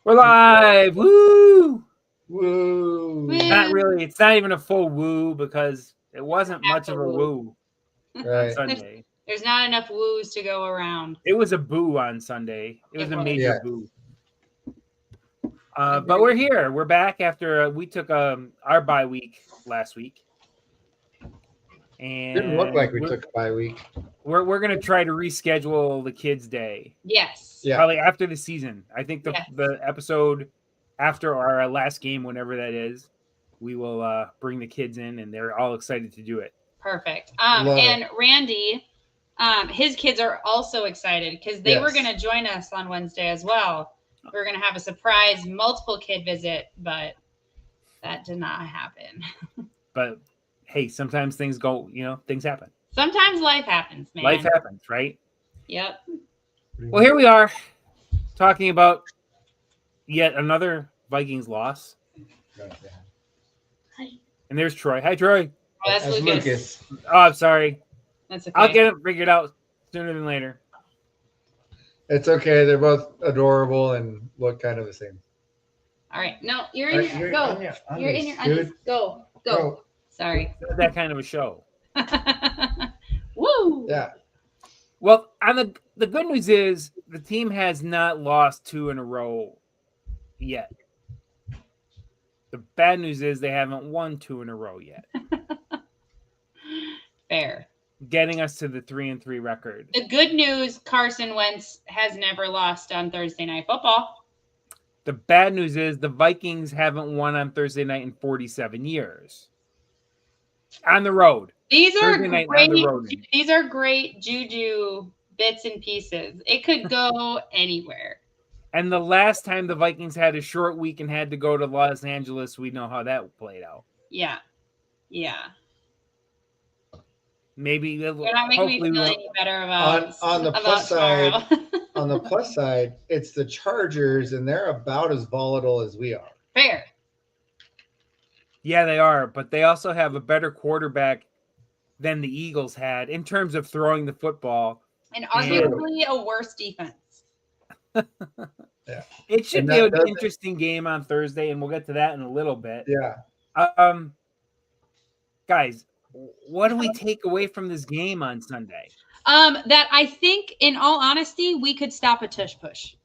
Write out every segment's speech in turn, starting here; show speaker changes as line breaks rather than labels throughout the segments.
We're live. Woo!
Woo!
Not really. It's not even a full woo because it wasn't much of a woo on Sunday.
There's not enough woos to go around.
It was a boo on Sunday. It was a major boo. But we're here. We're back after we took our bye week last week. And
didn't look like we took a bye week.
We're gonna try to reschedule the kids' day.
Yes.
Yeah.
Probably after the season. I think the episode after our last game, whenever that is, we will bring the kids in, and they're all excited to do it.
Perfect. And Randy, his kids are also excited because they were going to join us on Wednesday as well. We were going to have a surprise multiple kid visit, but that did not happen.
But hey, sometimes things go, things happen.
Sometimes life happens, man.
Life happens, right?
Yep.
Well, here we are talking about yet another Vikings loss.
Hi.
And there's Troy. Hi, Troy.
Oh, that's Lucas.
Oh, I'm sorry.
That's okay.
I'll get it figured out sooner than later.
It's okay. They're both adorable and look kind of the same.
All right. No, you're in your go. You're in your undies. Go. Sorry.
It's that kind of a show.
Woo!
Yeah.
Well, on the good news is the team has not lost 2 in a row yet. The bad news is they haven't won 2 in a row yet.
Fair.
Getting us to the 3-3 record.
The good news, Carson Wentz has never lost on Thursday Night Football.
The bad news is the Vikings haven't won on Thursday night in 47 years. On the road.
These are great. These are great juju bits and pieces. It could go anywhere.
And the last time the Vikings had a short week and had to go to Los Angeles, we know how that played out.
Yeah.
Maybe
you're not making me feel any better about
on the plus side. On the plus side, it's the Chargers, and they're about as volatile as we are.
Fair.
Yeah, they are, but they also have a better quarterback than the Eagles had in terms of throwing the football.
And arguably a worse defense.
Yeah.
It should be an interesting game on Thursday, and we'll get to that in a little bit.
Yeah.
Guys, what do we take away from this game on Sunday?
That I think, in all honesty, we could stop a tush push.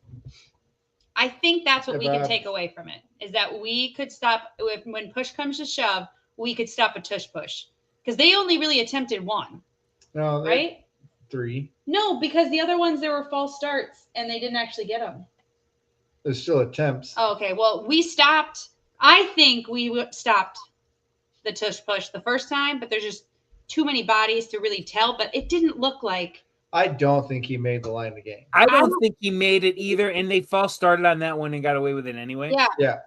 I think that's what we can take away from it, is that we could stop, when push comes to shove, we could stop a tush push. Because they only really attempted 1. No, right?
3.
No, because the other ones, there were false starts, and they didn't actually get them.
There's still attempts.
Oh, okay, well, I think we stopped the tush push the first time, but there's just too many bodies to really tell, but it didn't look like.
I don't think he made the line of the game.
I don't think he made it either, and they false started on that one and got away with it anyway.
Yeah.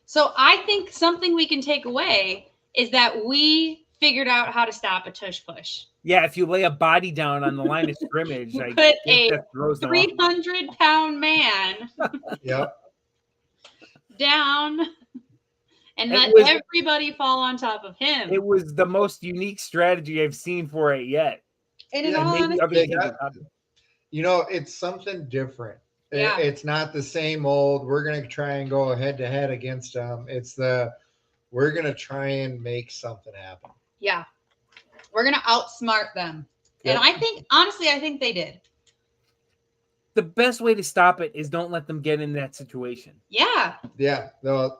So I think something we can take away is that we figured out how to stop a tush push.
Yeah, if you lay a body down on the line of scrimmage,
put a 300-pound man down and let everybody fall on top of him.
It was the most unique strategy I've seen for it yet.
And in all honesty,
it's something different.
Yeah.
It's not the same old, we're going to try and go head-to-head against them. It's we're going to try and make something happen.
Yeah. We're going to outsmart them. Yep. And I think they did.
The best way to stop it is don't let them get in that situation.
Yeah.
Yeah. No.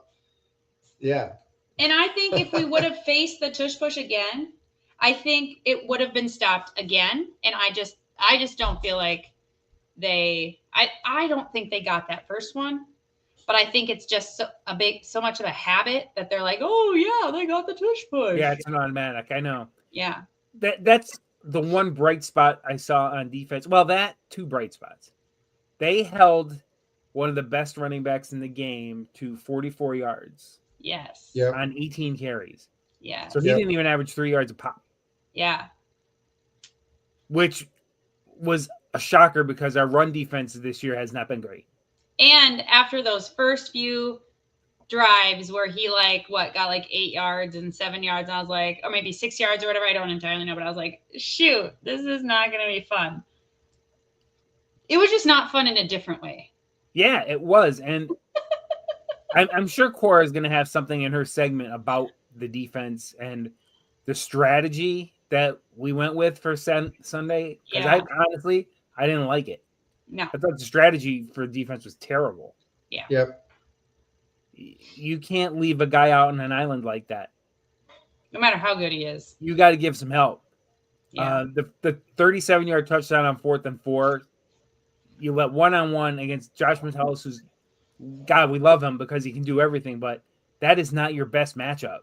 Yeah.
And I think if we would have faced the tush push again, I think it would have been stopped again. And I just don't feel like I don't think they got that first one. But I think it's just so much of a habit that they're like, oh, yeah, they got the tush push.
Yeah, it's an automatic. I know.
Yeah.
That's the one bright spot I saw on defense. Well, 2 bright spots. They held one of the best running backs in the game to 44 yards.
Yes.
Yep.
On 18 carries.
Yeah.
So he didn't even average 3 yards a pop.
Yeah.
Which was a shocker because our run defense this year has not been great.
And after those first few drives where he got 8 yards and 7 yards, and I was like, or maybe 6 yards or whatever, I don't entirely know, but I was like, shoot, this is not going to be fun. It was just not fun in a different way.
Yeah, it was. And I'm sure Cora is going to have something in her segment about the defense and the strategy that we went with for Sunday. Because
Yeah.
I didn't like it.
No.
I thought the strategy for defense was terrible.
Yeah.
Yep.
You can't leave a guy out on an island like that.
No matter how good he is.
You got to give some help.
Yeah.
The 37-yard touchdown on 4th and 4. You let one-on-one against Josh Metellus, who's God, we love him because he can do everything, but that is not your best matchup.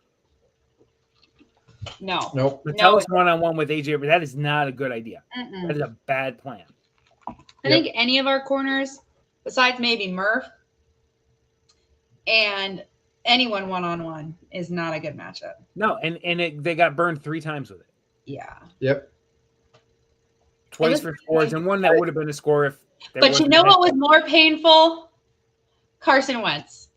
No.
Nope.
Metellus one-on-one with AJ, but that is not a good idea.
Mm-mm.
That is a bad plan.
I think any of our corners, besides maybe Murph, and anyone one-on-one is not a good matchup.
No, they got burned 3 times with it.
Yeah.
Yep.
Twice for scores, and one that would have been a score if.
But you know what was more painful? Carson Wentz.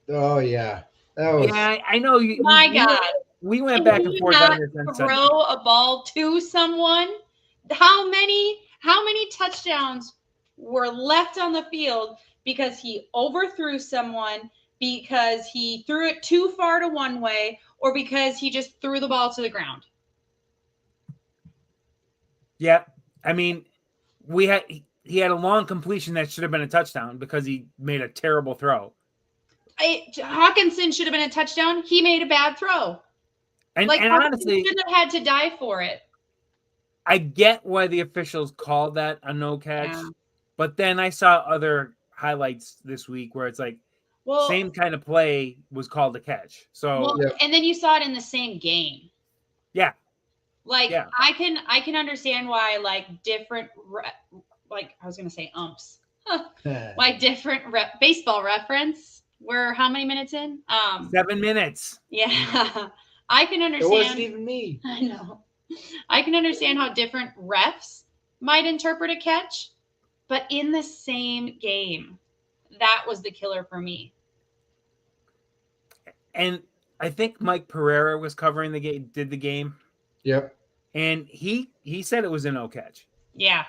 Oh yeah. That was.
Yeah, I know.
My God.
We went back and forth on this.
Throw a ball to someone. How many touchdowns were left on the field because he overthrew someone, because he threw it too far to one way, or because he just threw the ball to the ground?
Yeah, I mean, he had a long completion that should have been a touchdown because he made a terrible throw.
Hawkinson should have been a touchdown. He made a bad throw.
And honestly,
shouldn't have had to die for it.
I get why the officials called that a no catch, but then I saw other highlights this week where it's like, same kind of play was called a catch. So,
and then you saw it in the same game.
Yeah.
I can understand why different I was gonna say umps. Why different baseball reference. We're how many minutes in?
7 minutes.
Yeah. I can understand.
It wasn't even me.
I know. I can understand how different refs might interpret a catch, but in the same game, that was the killer for me.
And I think Mike Pereira was covering the game, did the game.
Yep.
And he said it was a no catch.
Yeah.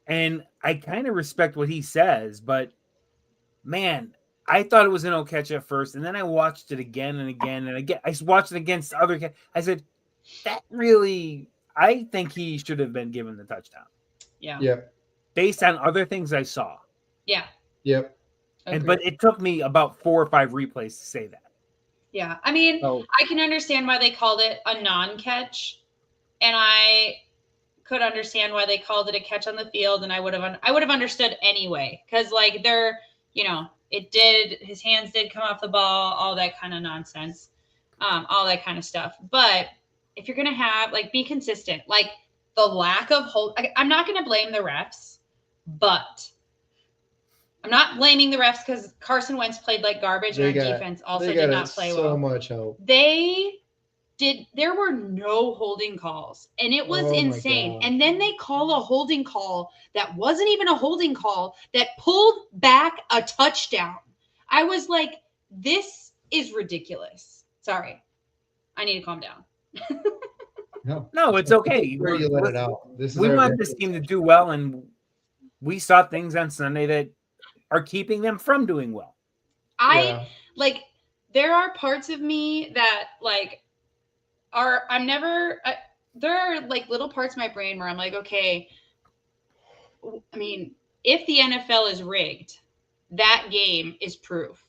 And I kind of respect what he says, but man, I thought it was a no catch at first, and then I watched it again and again and again. I watched it against other catch. I said, I think he should have been given the touchdown.
Yeah.
Yep.
Based on other things I saw.
Yeah.
Yep.
But it took me about 4 or 5 replays to say that.
Yeah. I mean, I can understand why they called it a non-catch, and I could understand why they called it a catch on the field, and I would have understood anyway, because they're, his hands did come off the ball, all that kind of nonsense, all that kind of stuff. But if you're gonna have be consistent, the lack of hold, I'm not gonna blame the refs, but I'm not blaming the refs because Carson Wentz played like garbage, and our defense also did not play well.
So much help.
There were no holding calls, and it was insane. And then they call a holding call that wasn't even a holding call that pulled back a touchdown. I was like, this is ridiculous. Sorry. I need to calm down.
No,
it's okay.
Where you let it out.
We want this team to do well, and we saw things on Sunday that are keeping them from doing well.
There are parts of me that there are little parts of my brain where I'm like, okay, I mean, if the NFL is rigged, that game is proof.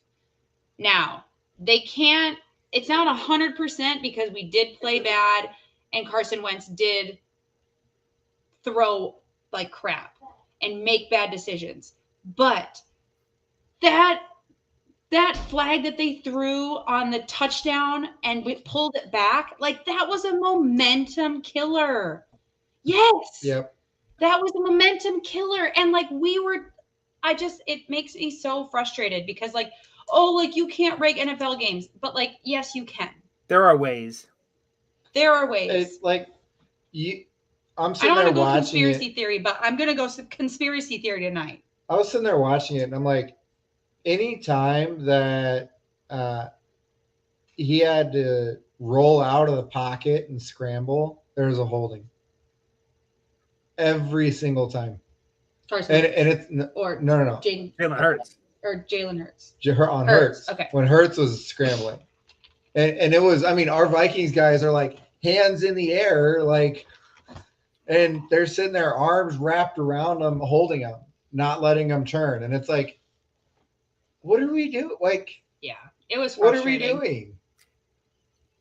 Now, it's not 100% because we did play bad and Carson Wentz did throw like crap and make bad decisions. But that flag that they threw on the touchdown and we pulled it back, that was a momentum killer. Yes.
Yep.
That was a momentum killer. And it makes me so frustrated because you can't rig NFL games, but yes, you can.
There are ways.
It's I'm sitting there watching
conspiracy theory, but I'm going to go conspiracy theory tonight.
I was sitting there watching it and I'm like, anytime that he had to roll out of the pocket and scramble, there was a holding. Every single time.
Carson
and it's no.
Jalen
Hurts.
or Jalen Hurts?
On
Hurts,
Hurts.
okay.
When Hurts was scrambling. And it was, I mean, our Vikings guys are like hands in the air, like, and they're sitting there, arms wrapped around them, holding them, not letting them turn. And it's like, what are we doing? Like,
Yeah, it was
what are we
frustrating.
doing?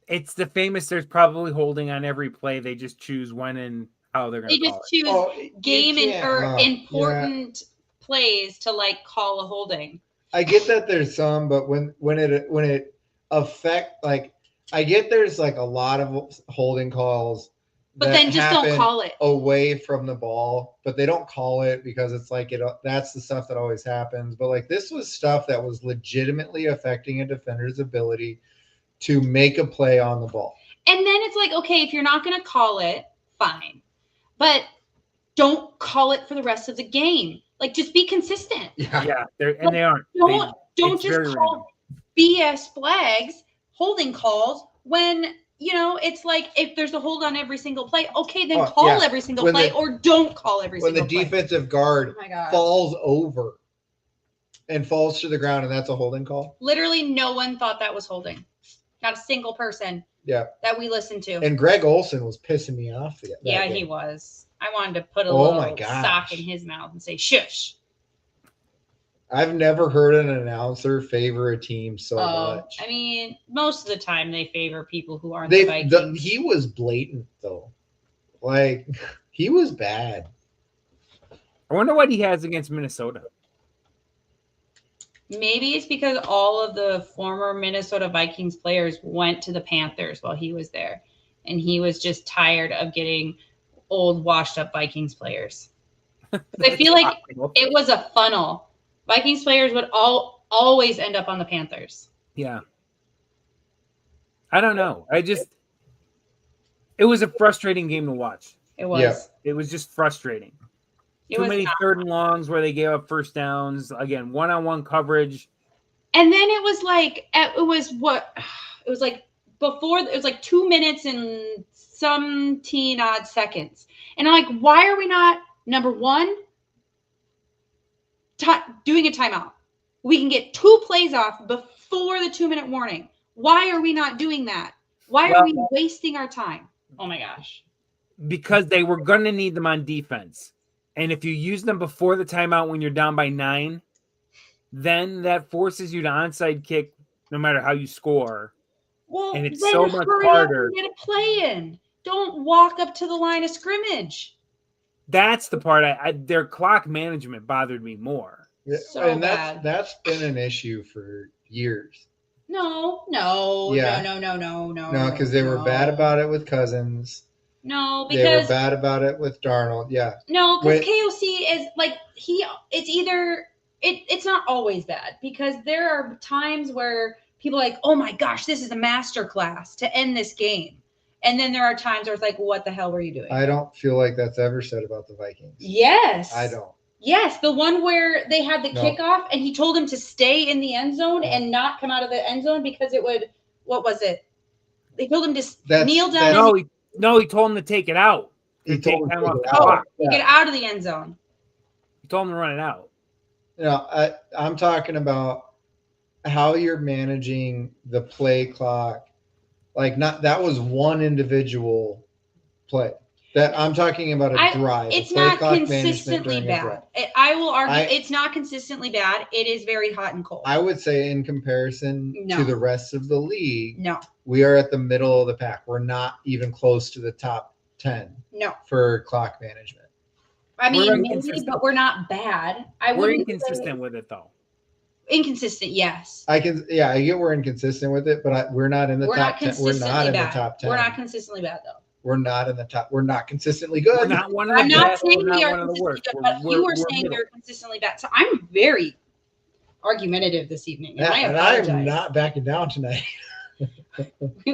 It's the famous. There's probably holding on every play. They just choose when and how they're going
They
to
just
call it.
choose
Oh,
game
you
and
can't-
or
oh,
important plays to like call a holding.
I get that there's some, but when it affect, like, I get there's like a lot of holding calls,
But
that
then just don't
happen
call it.
away from the ball, but they don't call it because it's like that's the stuff that always happens. But like this was stuff that was legitimately affecting a defender's ability to make a play on the ball.
And then it's like, okay, if you're not going to call it, fine. But don't call it for the rest of the game. Like, just be consistent.
Yeah, and they aren't.
Don't
it's
just
very
call BS flags, holding calls, when, you know, it's like if there's a hold on every single play, okay, then call every single play or don't call every single play.
When the defensive guard
Oh my gosh.
falls over and falls to the ground, and that's a holding call.
Literally no one thought that was holding. Not a single person that we listened to.
And Greg Olsen was pissing me off.
Yeah, he was. I wanted to put a
Oh
little
my gosh.
sock in his mouth and say, shush.
I've never heard an announcer favor a team so much.
I mean, most of the time they favor people who aren't the Vikings.
He was blatant, though. Like, he was bad.
I wonder what he has against Minnesota.
Maybe it's because all of the former Minnesota Vikings players went to the Panthers while he was there. And he was just tired of getting old, washed-up Vikings players. I feel like it was a funnel. Vikings players would always end up on the Panthers.
Yeah. I don't know. It was a frustrating game to watch.
It was.
Yeah.
It was just frustrating.
It
Too
was
many
not.
third and longs where they gave up first downs. Again, one-on-one coverage.
And then it was like, before, it was like 2 minutes and some teen odd seconds. And I'm like, why are we not, number one, doing a timeout? We can get 2 plays off before the 2-minute warning. Why are we not doing that? Why are we wasting our time? Oh my gosh.
Because they were going to need them on defense. And if you use them before the timeout when you're down by 9, then that forces you to onside kick no matter how you score.
Well,
and it's
then
so much
hurry
harder.
up and get a play in. Don't walk up to the line of scrimmage.
That's the part their clock management bothered me more.
So
and
bad.
that's been an issue for years.
No,
because they were bad about it with Cousins.
No,
They were
because
bad about it with Darnold. Yeah.
no, because KOC is like it's not always bad, because there are times where people are like, oh my gosh, this is a master class to end this game. And then there are times where it's like, what the hell were you doing?
I don't feel like that's ever said about the Vikings.
Yes.
I don't.
Yes, the one where they had the kickoff and he told him to stay in the end zone and not come out of the end zone because it would, what was it? They told him to kneel down.
He told him to take it out.
He told him to take it
out. Get out of the end zone.
He told him to run it out.
I'm talking about how you're managing the play clock. Like, that was one individual play. That I'm talking about a drive.
It's not consistently bad. I will argue it's not consistently bad. It is very hot and cold.
I would say in comparison to the rest of the league, we are at the middle of the pack. We're not even close to the top 10 for clock management.
I mean, maybe, but we're not bad.
We're inconsistent with it, though.
Inconsistent, yes.
I get we're inconsistent with it, but we're not in the top 10. We're not in the top 10.
We're not consistently bad, though.
We're not in the top. We're not consistently good.
We're not one of the
I'm not saying we are consistently good, but you were saying
middle.
they're consistently bad. So I'm very argumentative this evening. And
and
I apologize.
I'm not backing down tonight.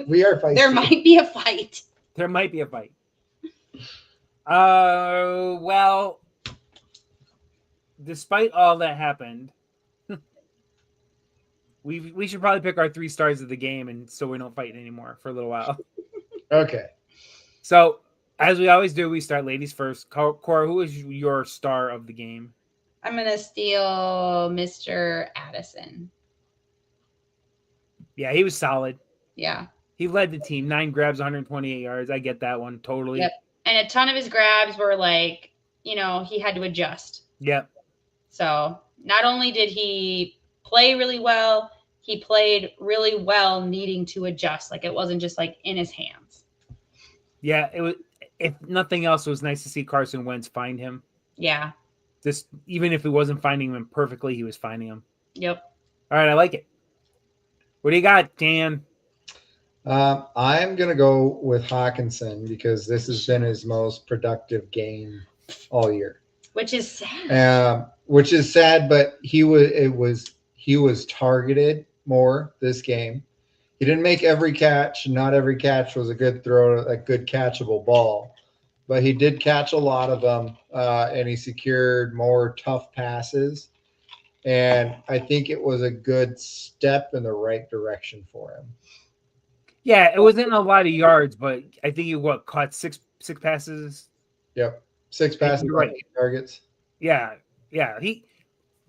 We are fighting.
There might be a fight.
There might be a fight. Well, despite all that happened, we should probably pick our 3 stars of the game, and so we don't fight anymore for a little while.
Okay.
So, as we always do, we start ladies first. Cora, who is your star of the game?
I'm gonna steal Mr. Addison.
Yeah, he was solid.
Yeah.
He led the team. 9 grabs, 128 yards. I get that one totally.
Yep. And a ton of his grabs were like, he had to adjust.
Yep.
So not only did he play really well, he played really well needing to adjust. Like it wasn't just like in his hands.
Yeah, it was. If nothing else, it was nice to see Carson Wentz find him.
Yeah.
Just even if he wasn't finding him perfectly, he was finding him.
Yep.
All right, I like it. What do you got, Dan?
I'm going to go with Hawkinson because this has been his most productive game all year.
Which is sad.
Which is sad, but he was targeted more this game. He didn't make every catch. Not every catch was a good throw, a good catchable ball, but he did catch a lot of them, and he secured more tough passes. And I think it was a good step in the right direction for him.
Yeah, it wasn't a lot of yards, but I think he caught six passes.
Yep, 6 passes,
right.
8 targets.
Yeah.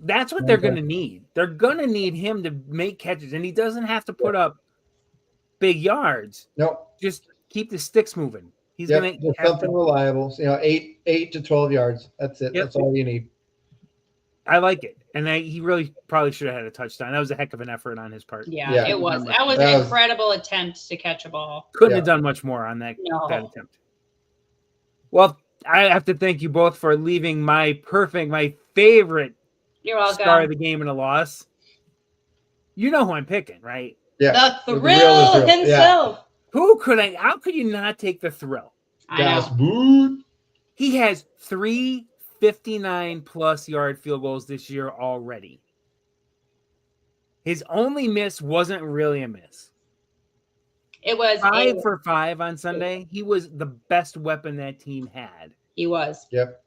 That's what they're going to need. They're going to need him to make catches, and he doesn't have to put up big yards.
Nope.
Just keep the sticks moving. He's
going
to
have something reliable. 8 to 12 yards. That's it.
Yep.
That's all you need.
I like it, and he really probably should have had a touchdown. That was a heck of an effort on his part.
Yeah. It was. That was an incredible attempt to catch a ball.
Couldn't have done much more on that attempt. Well, I have to thank you both for leaving my favorite star of the game in a loss. You know who I'm picking, right?
Yeah.
The thrill himself.
Yeah. How could you not take the thrill?
I know.
He has 3 59+ yard field goals this year already. His only miss wasn't really a miss.
It was
5 for 5 on Sunday. He was the best weapon that team had.
He was.
Yep.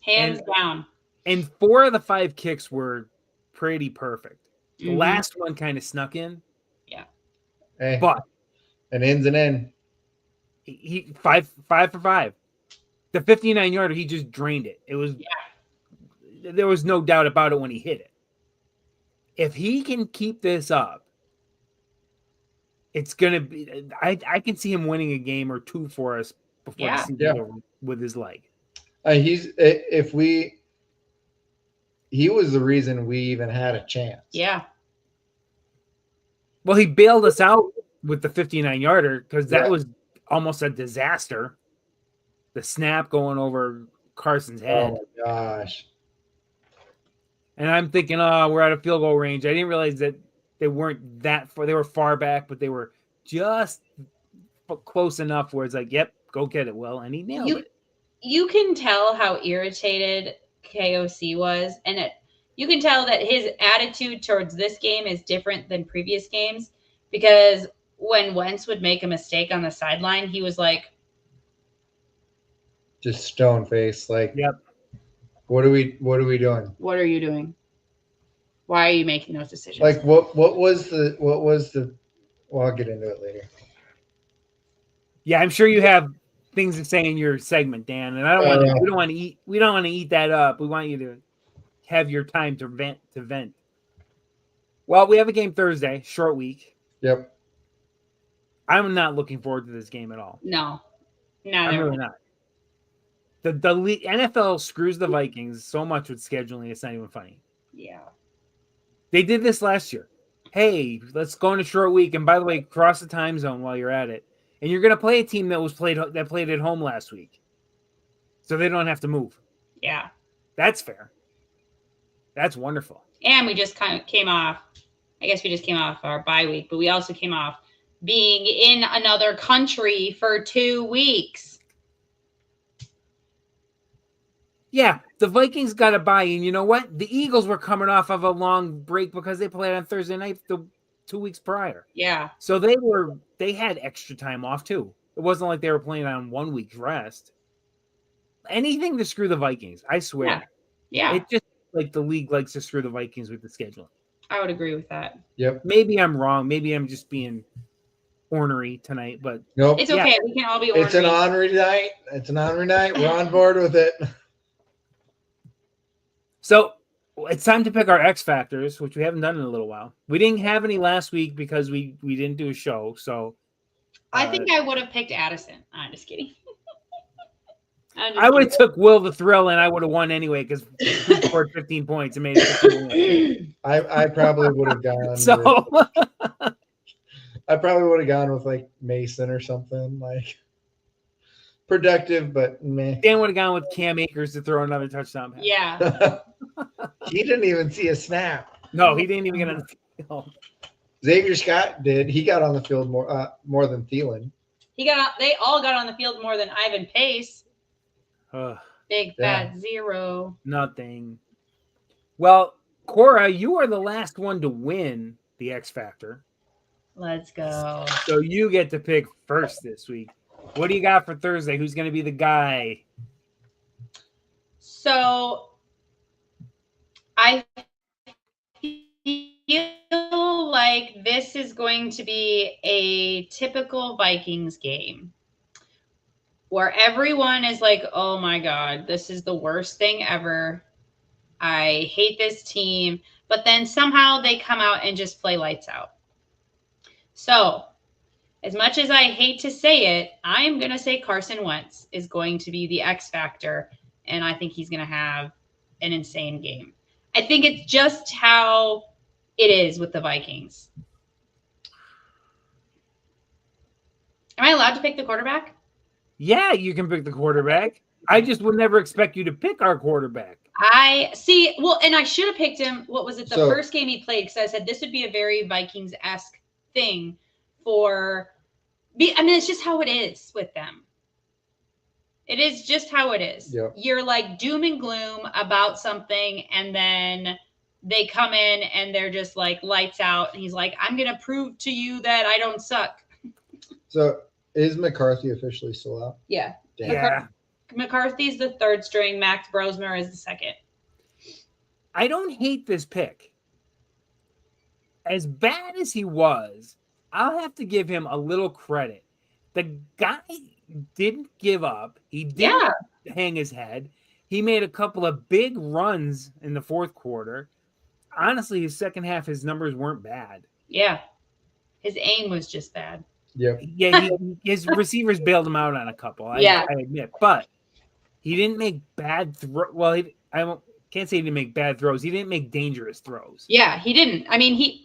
Hands down.
And 4 of the 5 kicks were pretty perfect. The last one kind of snuck in.
Yeah.
Hey,
but
an in's an in.
He 5 for 5. The 59-yarder, he just drained it. It was there was no doubt about it when he hit it. If he can keep this up, it's gonna be. I can see him winning a game or 2 for us before the season's over with his leg.
He was the reason we even had a chance.
Yeah.
Well, he bailed us out with the 59-yarder because that was almost a disaster. The snap going over Carson's head.
Oh, my gosh.
And I'm thinking, we're out of field goal range. I didn't realize that they weren't that far. They were far back, but they were just close enough where it's like, yep, go get it, Will. And he nailed it.
You can tell how irritated KOC was. And you can tell that his attitude towards this game is different than previous games. Because when Wentz would make a mistake on the sideline, he was like,
just stone face, like,
yep.
What are we doing?
What are you doing? Why are you making those decisions?
Like what was the well, I'll get into it later.
Yeah, I'm sure you have things to say in your segment, Dan, and I don't want to we don't want to eat that up. We want you to have your time to vent. Well, we have a game Thursday, short week.
Yep.
I'm not looking forward to this game at all.
No.
I'm really not. The NFL screws the Vikings so much with scheduling, it's not even funny.
Yeah.
They did this last year. Hey, let's go on a short week. And by the way, cross the time zone while you're at it. And you're going to play a team that played at home last week. So they don't have to move.
Yeah.
That's fair. That's wonderful.
And we just kind of came off our bye week, but we also came off being in another country for 2 weeks.
Yeah, the Vikings got a bye, and you know what? The Eagles were coming off of a long break because they played on Thursday night 2 weeks prior.
Yeah.
So they had extra time off too. It wasn't like they were playing on 1 week's rest. Anything to screw the Vikings, I swear.
Yeah.
It just like the league likes to screw the Vikings with the scheduling.
I would agree with that.
Yep.
Maybe I'm wrong. Maybe I'm just being ornery tonight, but
nope.
It's okay. We can all be ornery.
It's an ornery night. We're on board with it.
So It's time to pick our X Factors, which we haven't done in a little while. We didn't have any last week because we didn't do a show. So
I think I would have picked Addison. I'm just kidding.
I would have took Will the Thrill, and I would have won anyway because he scored 15 points and made it 15
I probably would have gone.
So
I probably would have gone with like Mason or something like productive, but meh.
Dan would have gone with Cam Akers to throw another touchdown pass.
Yeah.
He didn't even see a snap.
No, he didn't even get on the field.
Xavier Scott did. He got on the field more than Thielen.
They all got on the field more than Ivan Pace.
Ugh,
Big fat zero.
nothing. Well, Cora, you are the last one to win the X Factor.
Let's go.
So you get to pick first this week. What do you got for Thursday? Who's going to be the guy?
So I feel like this is going to be a typical Vikings game where everyone is like, oh my God, this is the worst thing ever. I hate this team. But then somehow they come out and just play lights out. So as much as I hate to say it, I'm going to say Carson Wentz is going to be the X factor. And I think he's going to have an insane game. I think it's just how it is with the Vikings. Am I allowed to pick the quarterback?
Yeah, you can pick the quarterback. I just would never expect you to pick our quarterback.
I see. Well, and I should have picked him. What was it? The first game he played, because I said this would be a very Vikings-esque thing for. I mean, it's just how it is with them. It is just how it is.
Yep.
You're like doom and gloom about something, and then they come in and they're just like lights out. And he's like, I'm going to prove to you that I don't suck.
So is McCarthy officially still out?
Yeah.
Damn.
Yeah.
McCarthy's the third string. Max Brosmer is the second.
I don't hate this pick. As bad as he was, I'll have to give him a little credit. The guy didn't give up. He didn't hang his head. He made a couple of big runs in the fourth quarter. Honestly, his second half, his numbers weren't bad.
Yeah. His aim was just bad.
Yep.
Yeah, his receivers bailed him out on a couple. I admit. But he didn't make bad throws. Well, I can't say he didn't make bad throws. He didn't make dangerous throws.
Yeah, he didn't. I mean,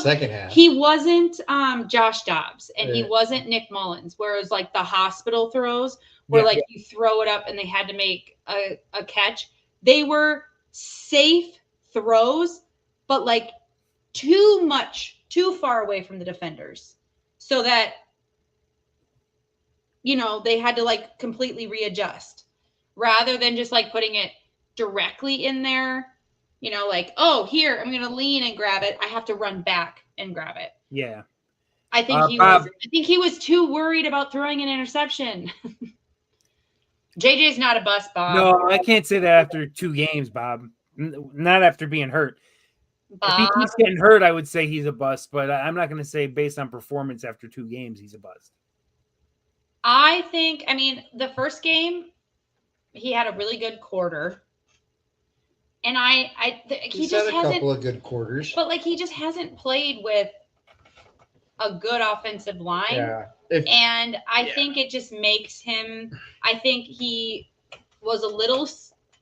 second half.
He wasn't Josh Dobbs and he wasn't Nick Mullins, whereas like the hospital throws where you throw it up and they had to make a catch. They were safe throws, but like too far away from the defenders. So that, they had to like completely readjust rather than just like putting it directly in there, like, oh, here, I'm going to lean and grab it. I have to run back and grab it.
Yeah.
I think he was too worried about throwing an interception. JJ's not a bust, Bob.
No, I can't say that after 2 games, Bob. Not after being hurt. If he keeps getting hurt, I would say he's a bust, but I'm not going to say based on performance after 2 games, he's a bust.
I think, the first game, he had a really good quarter. And he just
had a couple of good quarters.
But like he just hasn't played with a good offensive line.
Yeah.
And I think it just makes him, I think he was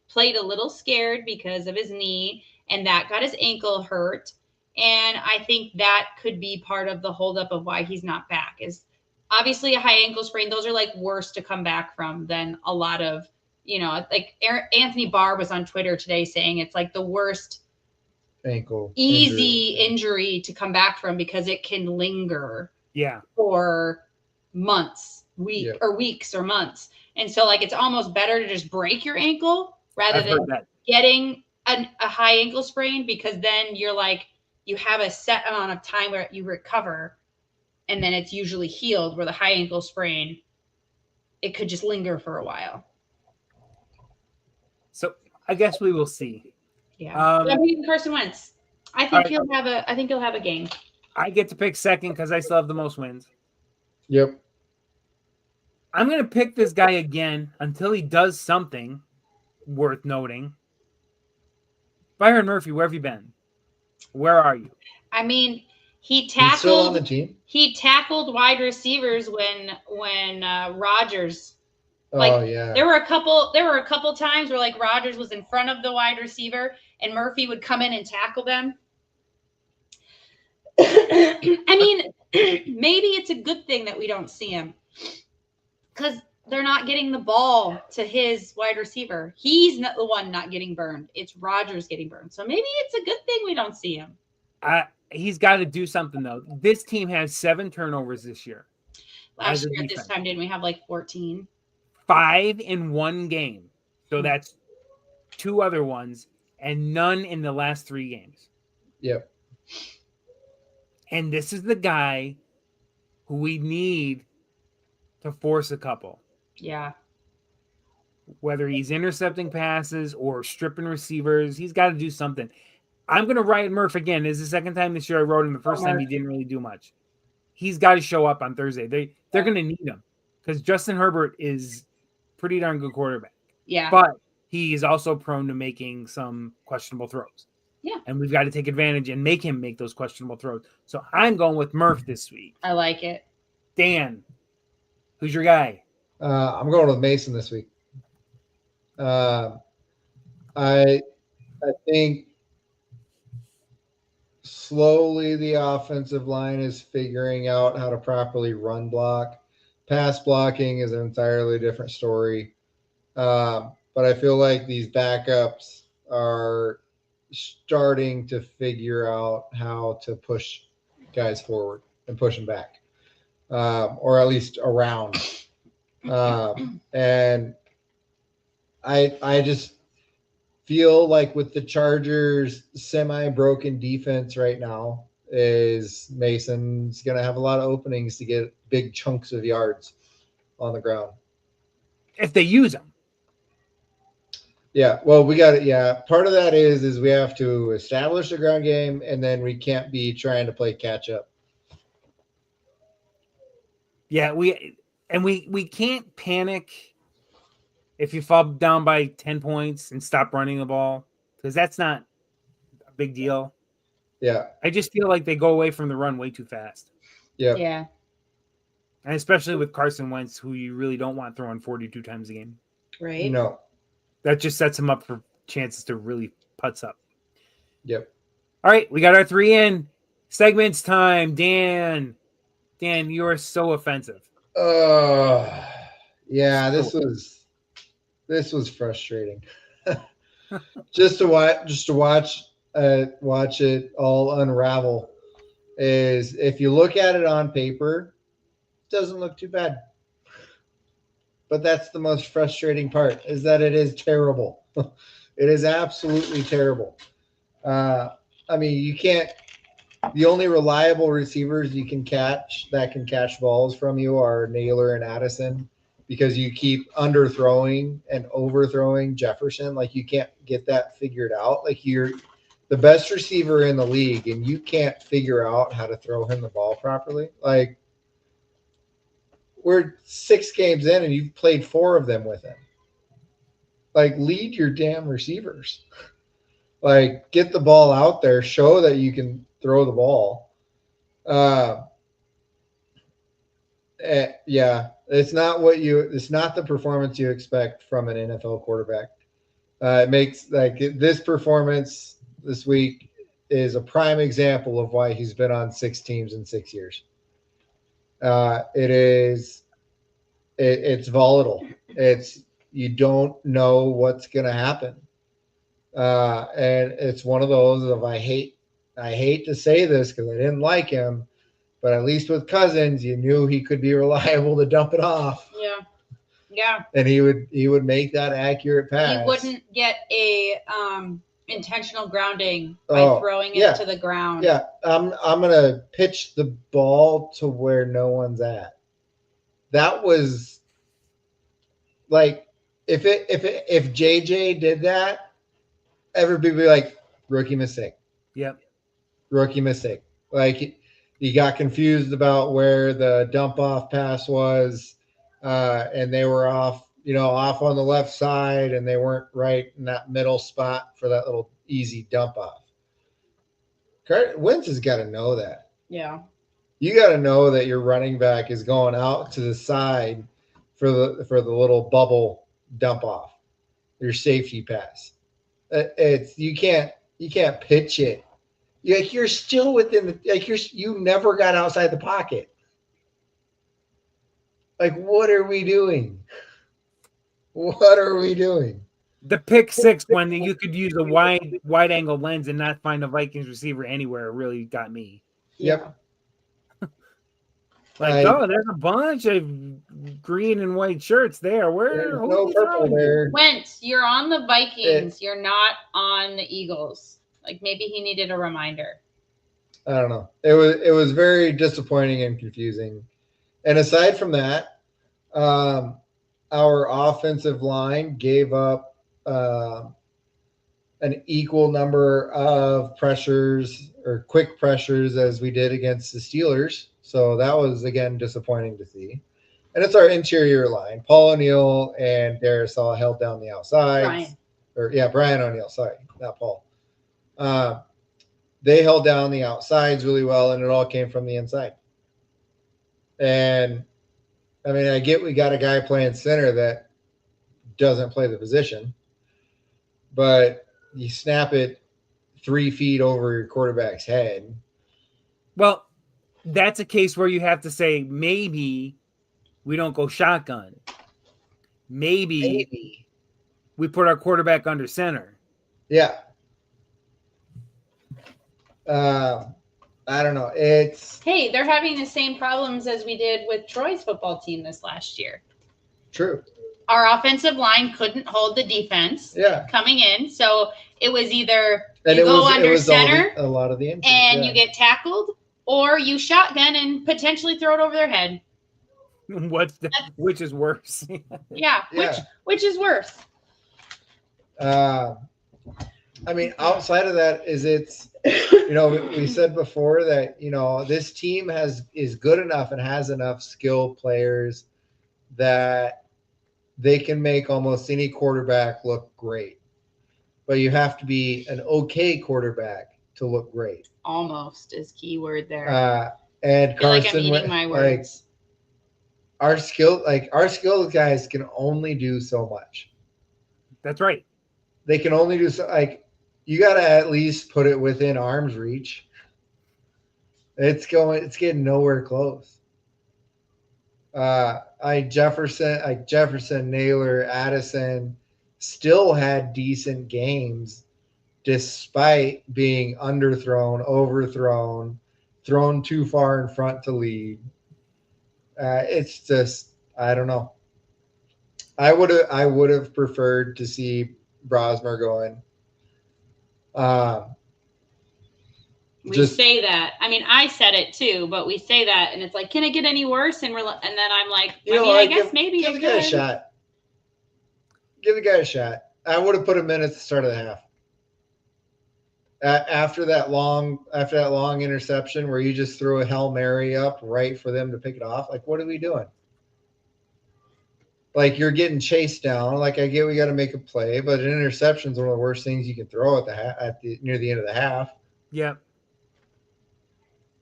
played a little scared because of his knee, and that got his ankle hurt. And I think that could be part of the holdup of why he's not back, is obviously a high ankle sprain. Those are like worse to come back from than a lot of, like Anthony Barr was on Twitter today saying it's like the worst
ankle
injury to come back from because it can linger for months, weeks or months. And so like, it's almost better to just break your ankle rather than getting a high ankle sprain, because then you're like, you have a set amount of time where you recover and then it's usually healed, where the high ankle sprain, it could just linger for a while.
So I guess we will see.
Yeah. I'm picking Carson Wentz. I think he'll have a game.
I get to pick second because I still have the most wins.
Yep.
I'm going to pick this guy again until he does something worth noting. Byron Murphy, where have you been? Where are you?
I mean, he
He's still on the
tackled.
team.
He tackled wide receivers when Rodgers.
Oh yeah.
There were a couple times where like Rodgers was in front of the wide receiver and Murphy would come in and tackle them. I mean, maybe it's a good thing that we don't see him because they're not getting the ball to his wide receiver. He's not the one not getting burned. It's Rodgers getting burned. So maybe it's a good thing we don't see him.
He's got to do something though. This team has 7 turnovers this year.
Last year at this time, didn't we have like 14?
5 in one game. So that's 2 other ones and none in the last 3 games.
Yep.
And this is the guy who we need to force a couple.
Yeah.
Whether he's intercepting passes or stripping receivers, he's got to do something. I'm going to write Murph again. This is the second time this year I wrote him. The first time he didn't really do much. He's got to show up on Thursday. They're going to need him because Justin Herbert is pretty darn good quarterback.
Yeah.
But he is also prone to making some questionable throws.
Yeah.
And we've got to take advantage and make him make those questionable throws. So I'm going with Murph this week.
I like it.
Dan, who's your guy?
I'm going with Mason this week. I think slowly the offensive line is figuring out how to properly run block. Pass blocking is an entirely different story. But I feel like these backups are starting to figure out how to push guys forward and push them back, or at least around. And I just feel like with the Chargers' semi-broken defense right now is Mason's going to have a lot of openings to get big chunks of yards on the ground.
If they use him.
Yeah, well, we got it. Yeah, part of that is we have to establish the ground game, and then we can't be trying to play catch up.
Yeah, we can't panic if you fall down by 10 points and stop running the ball because that's not a big deal.
Yeah,
I just feel like they go away from the run way too fast.
yeah,
Yeah.
And especially with Carson Wentz, who you really don't want throwing 42 times a game.
Right.
no,
That just sets him up for chances to really putz up.
yep.
All right, we got our 3 in. Segments time. Dan, you are so offensive.
Yeah, this was frustrating. just to watch it all unravel. Is if you look at it on paper, it doesn't look too bad. But that's the most frustrating part, is that it is terrible. It is absolutely terrible. I mean, you can't. The only reliable receivers you can catch that can catch balls from you are Naylor and Addison, because you keep underthrowing and overthrowing Jefferson. Like, you can't get that figured out. Like, you're the best receiver in the league, and you can't figure out how to throw him the ball properly. Like, we're 6 games in, and you've played 4 of them with him. Like, lead your damn receivers. Like, get the ball out there. Show that you can throw the ball. Yeah, it's not the performance you expect from an NFL quarterback. It makes this performance this week is a prime example of why he's been on 6 teams in 6 years. It's volatile. You don't know what's going to happen. And it's one of those of I hate to say this because I didn't like him, but at least with Cousins, you knew he could be reliable to dump it off.
Yeah. Yeah.
And he would make that accurate pass.
He wouldn't get a intentional grounding by throwing it to the ground.
Yeah. I'm gonna pitch the ball to where no one's at. That was like if JJ did that, everybody would be like, rookie mistake.
Yep.
Rookie mistake. Like, he got confused about where the dump off pass was, and they were off on the left side, and they weren't right in that middle spot for that little easy dump off. Wentz has got to know that.
Yeah.
You got to know that your running back is going out to the side for the little bubble dump off, your safety pass. It's you can't pitch it. You're still within the you never got outside the pocket. Like, what are we doing? What are we doing?
The pick six when you could use a wide angle lens and not find a Vikings receiver anywhere really got me.
Yep.
Like, oh, there's a bunch of green and white shirts there. Where?
No purple there.
Wentz, you're on the Vikings. You're not on the Eagles. Like, maybe he needed a reminder.
I don't know. It was very disappointing and confusing. And aside from that, our offensive line gave up an equal number of pressures or quick pressures as we did against the Steelers. So that was, again, disappointing to see. And it's our interior line. Paul O'Neill and Darisaw held down the outsides. Brian O'Neill. Sorry, not Paul. They held down the outsides really well, and it all came from the inside. And, I mean, I get we got a guy playing center that doesn't play the position, but you snap it 3 feet over your quarterback's head.
Well, that's a case where you have to say maybe we don't go shotgun. Maybe we put our quarterback under center.
Yeah. I don't know.
Hey, they're having the same problems as we did with Troy's football team this last year.
True.
Our offensive line couldn't hold the defense coming in. So it was either you go under center
a lot of the injuries,
and you get tackled, or you shotgun and potentially throw it over their head.
Which is worse?
Yeah. Which is worse?
I mean, outside of that, we said before that, this team is good enough and has enough skilled players that they can make almost any quarterback look great. But you have to be an okay quarterback to look great.
Almost is key word there.
And Carson,
like I'm eating my words.
Our skilled guys can only do so much.
That's right.
They can only do so. You got to at least put it within arm's reach. It's getting nowhere close. Jefferson, Naylor, Addison still had decent games despite being underthrown, overthrown, thrown too far in front to lead. It's just, I don't know. I would have preferred to see Brosmer going.
We say that. I mean, I said it too, but we say that, and it's like, can it get any worse? And then I'm like, I guess maybe
give the guy a shot. Give the guy a shot. I would have put him in at the start of the half. After that long interception where you just threw a Hail Mary up right for them to pick it off, like, what are we doing? Like, you're getting chased down. Like, I get we got to make a play, but an interception is one of the worst things you can throw near the end of the half.
Yeah.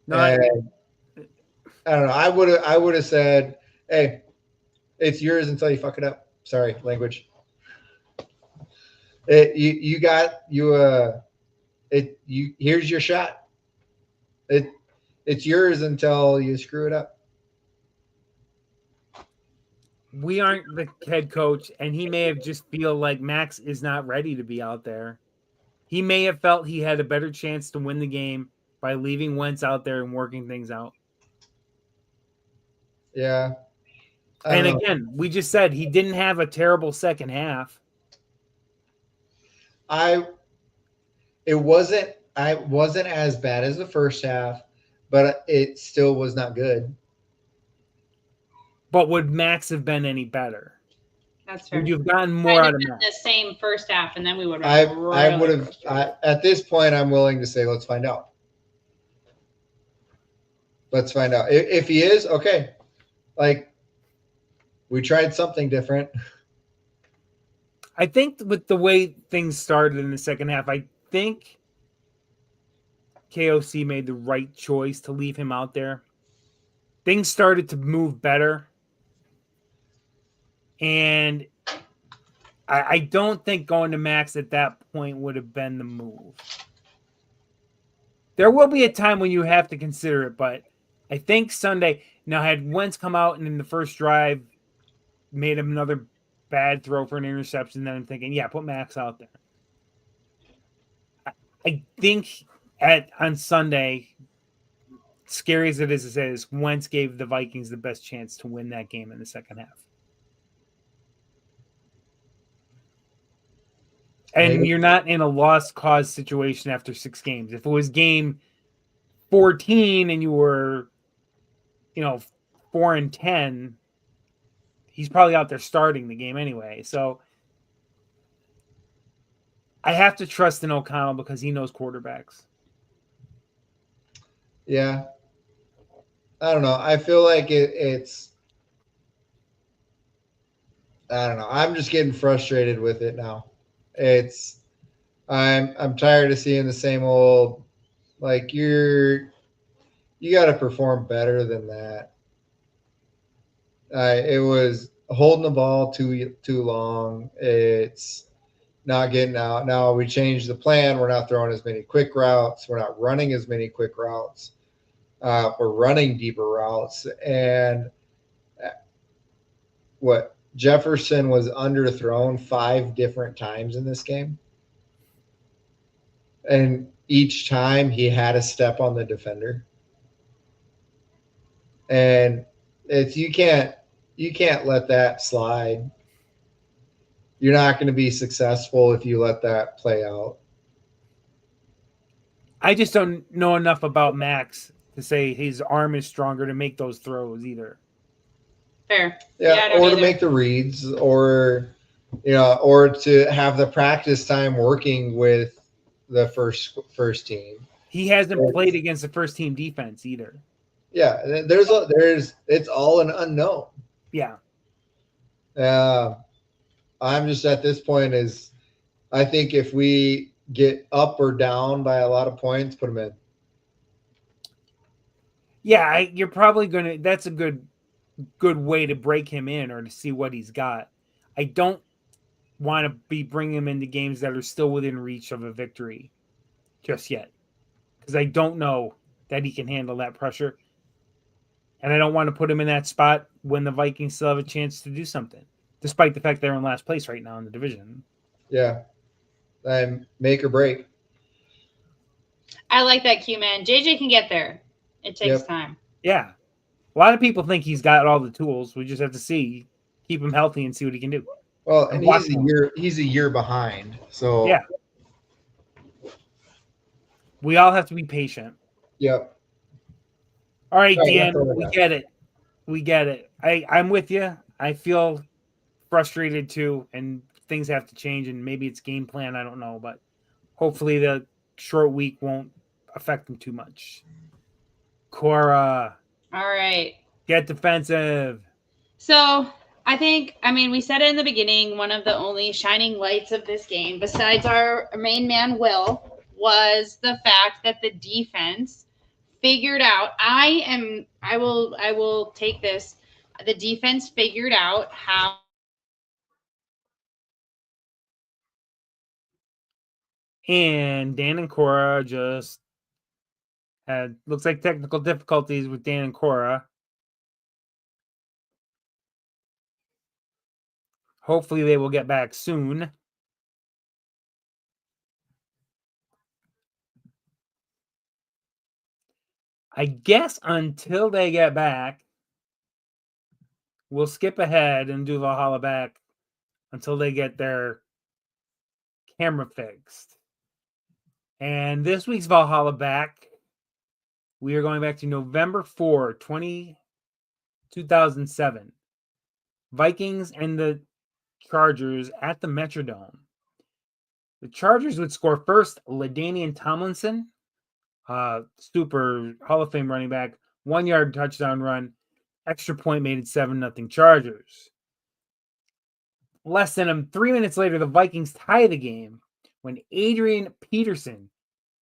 No,
I don't know. I would have said, "Hey, it's yours until you fuck it up." Sorry, language. Here's your shot. It's yours until you screw it up.
We aren't the head coach, and he may have just feel like Max is not ready to be out there. He may have felt he had a better chance to win the game by leaving Wentz out there and working things out.
Yeah.
And again, we just said he didn't have a terrible second half.
It wasn't as bad as the first half, but it still was not good.
But would Max have been any better?
That's fair.
Would you have gotten more out of Max?
The same first half, and then we would have.
I would have. At this point, I'm willing to say, let's find out. Let's find out. If he is, okay. Like, we tried something different.
I think with the way things started in the second half, I think KOC made the right choice to leave him out there. Things started to move better. And I don't think going to Max at that point would have been the move. There will be a time when you have to consider it, but I think Sunday, now had Wentz come out and in the first drive made him another bad throw for an interception, then I'm thinking, yeah, put Max out there. I think on Sunday, scary as it is to say this, Wentz gave the Vikings the best chance to win that game in the second half. And
Maybe.
you're not in a lost cause situation after 6 games. If it was game 14 and you were, 4-10, he's probably out there starting the game anyway. So I have to trust in O'Connell because he knows quarterbacks.
Yeah. I don't know. I feel like it's I don't know. I'm just getting frustrated with it now. I'm tired of seeing the same old, like you got to perform better than that. It was holding the ball too long. It's not getting out. Now we changed the plan. We're not throwing as many quick routes. We're not running as many quick routes. We're running deeper routes. And what Jefferson was underthrown 5 different times in this game. And each time he had a step on the defender. And you can't let that slide. You're not going to be successful if you let that play out.
I just don't know enough about Max to say his arm is stronger to make those throws either.
Fair.
Yeah, or to make the reads, or or to have the practice time working with the first team.
He hasn't played against the first team defense either.
Yeah, it's all an unknown.
Yeah.
I'm just at this point I think if we get up or down by a lot of points, put them in.
Yeah, you're probably gonna. That's a good way to break him in or to see what he's got. I don't want to be bringing him into games that are still within reach of a victory just yet, because I don't know that he can handle that pressure, and I don't want to put him in that spot when the Vikings still have a chance to do something, despite the fact they're in last place right now in the division.
Yeah, and make or break.
I like that, Q-Man. JJ can get there. It takes time.
Yeah. A lot of people think he's got all the tools. We just have to keep him healthy and see what he can do.
Well, and he's a year behind. So
yeah. We all have to be patient.
Yep.
All right, Dan, we get it. I'm with you. I feel frustrated too, and things have to change, and maybe it's game plan. I don't know, but hopefully the short week won't affect them too much. Cora.
All right.
Get defensive.
So we said it in the beginning, one of the only shining lights of this game, besides our main man, Will, was the fact that the defense figured out, I will take this. The defense figured out how.
And Dan and Cora just looks like technical difficulties with Dan and Cora. Hopefully they will get back soon. I guess until they get back, we'll skip ahead and do Valhalla Back until they get their camera fixed. And this week's Valhalla Back, we are going back to November 4, 2007. Vikings and the Chargers at the Metrodome. The Chargers would score first. LaDainian Tomlinson, super Hall of Fame running back, 1-yard touchdown run, extra point made it 7-0 Chargers. Less than 3 minutes later, the Vikings tie the game when Adrian Peterson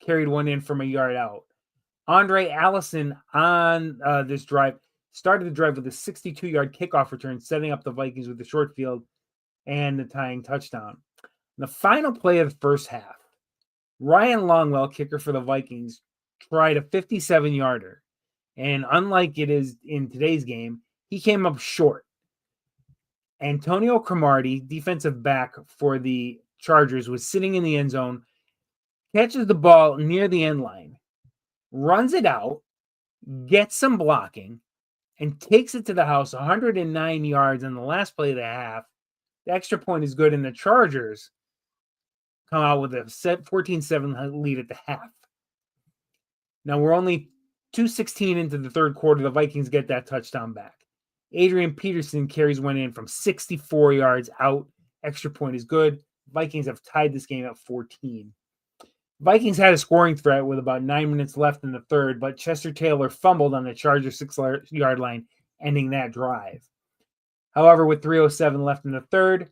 carried one in from a yard out. Andre Allison on this drive started the drive with a 62-yard kickoff return, setting up the Vikings with the short field and the tying touchdown. The final play of the first half, Ryan Longwell, kicker for the Vikings, tried a 57-yarder. And unlike it is in today's game, he came up short. Antonio Cromartie, defensive back for the Chargers, was sitting in the end zone, catches the ball near the end line, runs it out, gets some blocking, and takes it to the house 109 yards on the last play of the half. The extra point is good, and the Chargers come out with a 14-7 lead at the half. Now we're only 2:16 into the third quarter. The Vikings get that touchdown back. Adrian Peterson carries one in from 64 yards out. Extra point is good. Vikings have tied this game at 14. Vikings had a scoring threat with about 9 minutes left in the third, but Chester Taylor fumbled on the Chargers 6-yard line, ending that drive. However, with 3:07 left in the third,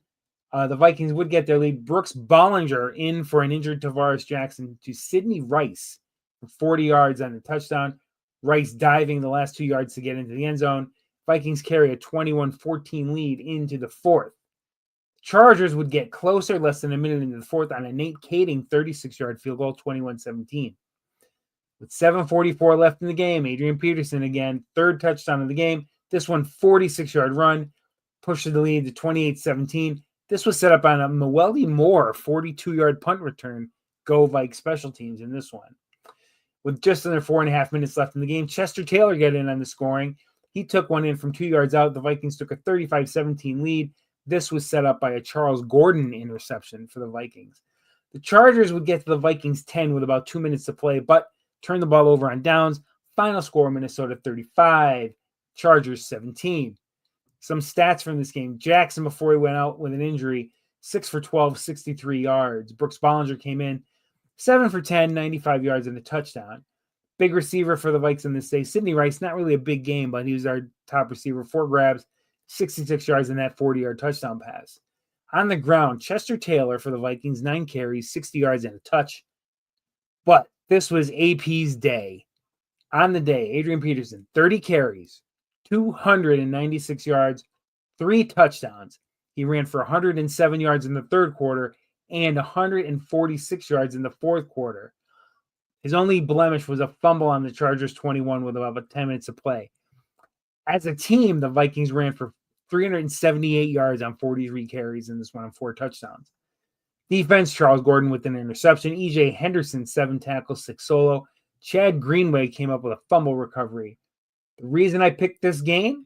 the Vikings would get their lead. Brooks Bollinger in for an injured Tavares Jackson to Sidney Rice for 40 yards on the touchdown. Rice diving the last 2 yards to get into the end zone. Vikings carry a 21-14 lead into the fourth. Chargers would get closer less than a minute into the fourth on a Nate Kading 36-yard field goal, 21-17. With 7:44 left in the game, Adrian Peterson again, third touchdown of the game. This one, 46-yard run, pushes the lead to 28-17. This was set up on a Moelle Moore 42-yard punt return. Go Vikes special teams in this one. With just under 4.5 minutes left in the game, Chester Taylor got in on the scoring. He took one in from 2 yards out. The Vikings took a 35-17 lead. This was set up by a Charles Gordon interception for the Vikings. The Chargers would get to the Vikings 10 with about 2 minutes to play, but turn the ball over on downs. Final score, Minnesota 35, Chargers 17. Some stats from this game. Jackson, before he went out with an injury, 6 for 12, 63 yards. Brooks Bollinger came in, 7 for 10, 95 yards and a touchdown. Big receiver for the Vikes in this day. Sidney Rice, not really a big game, but he was our top receiver. 4 grabs, 66 yards in that 40-yard touchdown pass. On the ground, Chester Taylor for the Vikings, 9 carries, 60 yards and a touch. But this was AP's day. On the day, Adrian Peterson, 30 carries, 296 yards, 3 touchdowns. He ran for 107 yards in the third quarter and 146 yards in the fourth quarter. His only blemish was a fumble on the Chargers 21 with about 10 minutes to play. As a team, the Vikings ran for 378 yards on 43 carries in this one and 4 touchdowns. Defense, Charles Gordon with an interception. E.J. Henderson, 7 tackles, 6 solo. Chad Greenway came up with a fumble recovery. The reason I picked this game,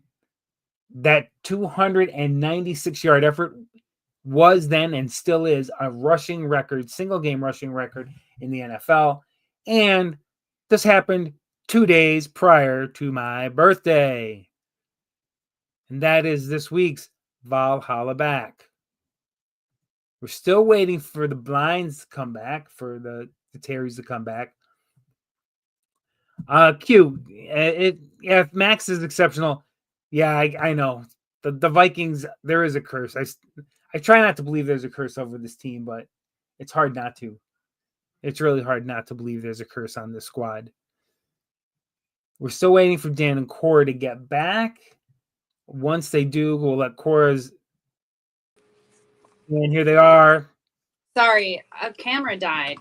that 296-yard effort was then and still is a rushing record, single-game rushing record in the NFL. And this happened 2 days prior to my birthday. And that is this week's Valhalla Back. We're still waiting for the blinds to come back, for the Terrys to come back. Q, if Max is exceptional, yeah, I know. The Vikings, there is a curse. I try not to believe there's a curse over this team, but it's hard not to. It's really hard not to believe there's a curse on this squad. We're still waiting for Dan and Cora to get back. Once they do, we'll let Cora's. And here they are.
Sorry, a camera died.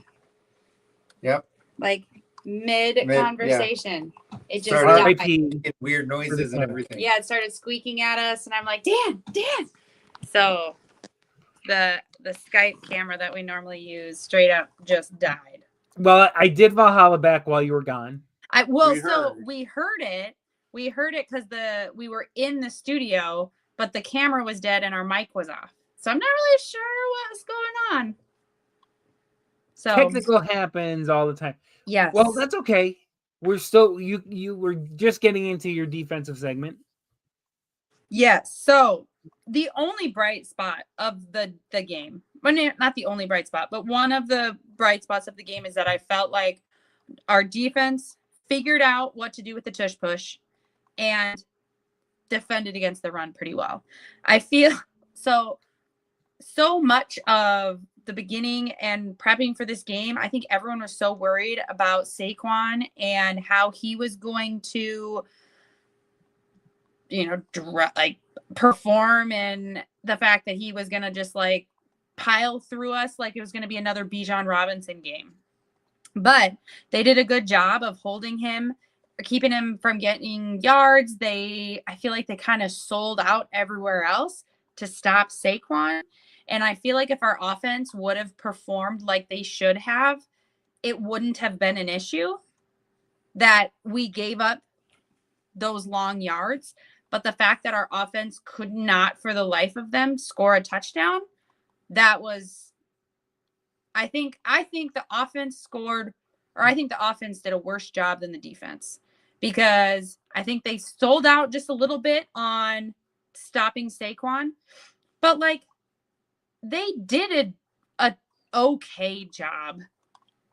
Yep.
Like mid conversation. Yeah. It just
died.
Weird noises and everything.
Yeah, it started squeaking at us, and I'm like, Dan. So the Skype camera that we normally use straight up just died.
Well, I did Valhalla Back while you were gone.
We heard it. We heard it because we were in the studio, but the camera was dead and our mic was off. So I'm not really sure what's going on. So
technical happens all the time.
Yes.
Well, that's okay. We're still you were just getting into your defensive segment.
Yes. So the only bright spot of the game, well, not the only bright spot, but one of the bright spots of the game is that I felt like our defense figured out what to do with the tush push and defended against the run pretty well. I feel so much of
the beginning and prepping for this game, I think everyone was so worried about Saquon and how he was going to, perform, and the fact that he was going to just pile through us like it was going to be another Bijan Robinson game. But they did a good job of holding him, keeping him from getting yards. I feel like they kind of sold out everywhere else to stop Saquon. And I feel like if our offense would have performed like they should have, it wouldn't have been an issue that we gave up those long yards. But the fact that our offense could not, for the life of them, score a touchdown, that was, I think the offense scored, or I think the offense did a worse job than the defense, because I think they sold out just a little bit on stopping Saquon, but they did a okay job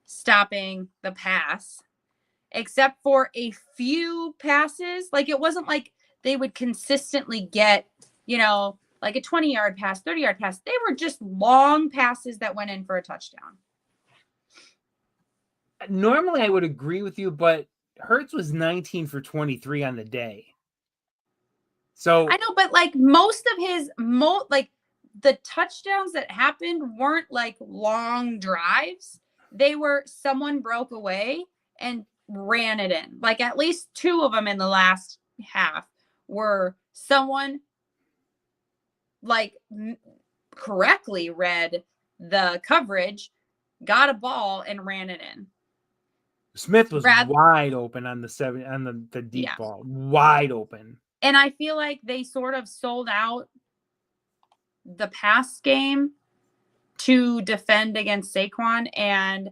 stopping the pass, except for a few passes. It wasn't like they would consistently get, a 20-yard pass, 30-yard pass. They were just long passes that went in for a touchdown.
Normally, I would agree with you, but Hurts was 19 for 23 on the day. So
I know, but most of his the touchdowns that happened weren't long drives. They were someone broke away and ran it in. At least two of them in the last half were someone correctly read the coverage, got a ball, and ran it in.
Smith was wide open on the deep ball, wide open.
And I feel like they sort of sold out the pass game to defend against Saquon. And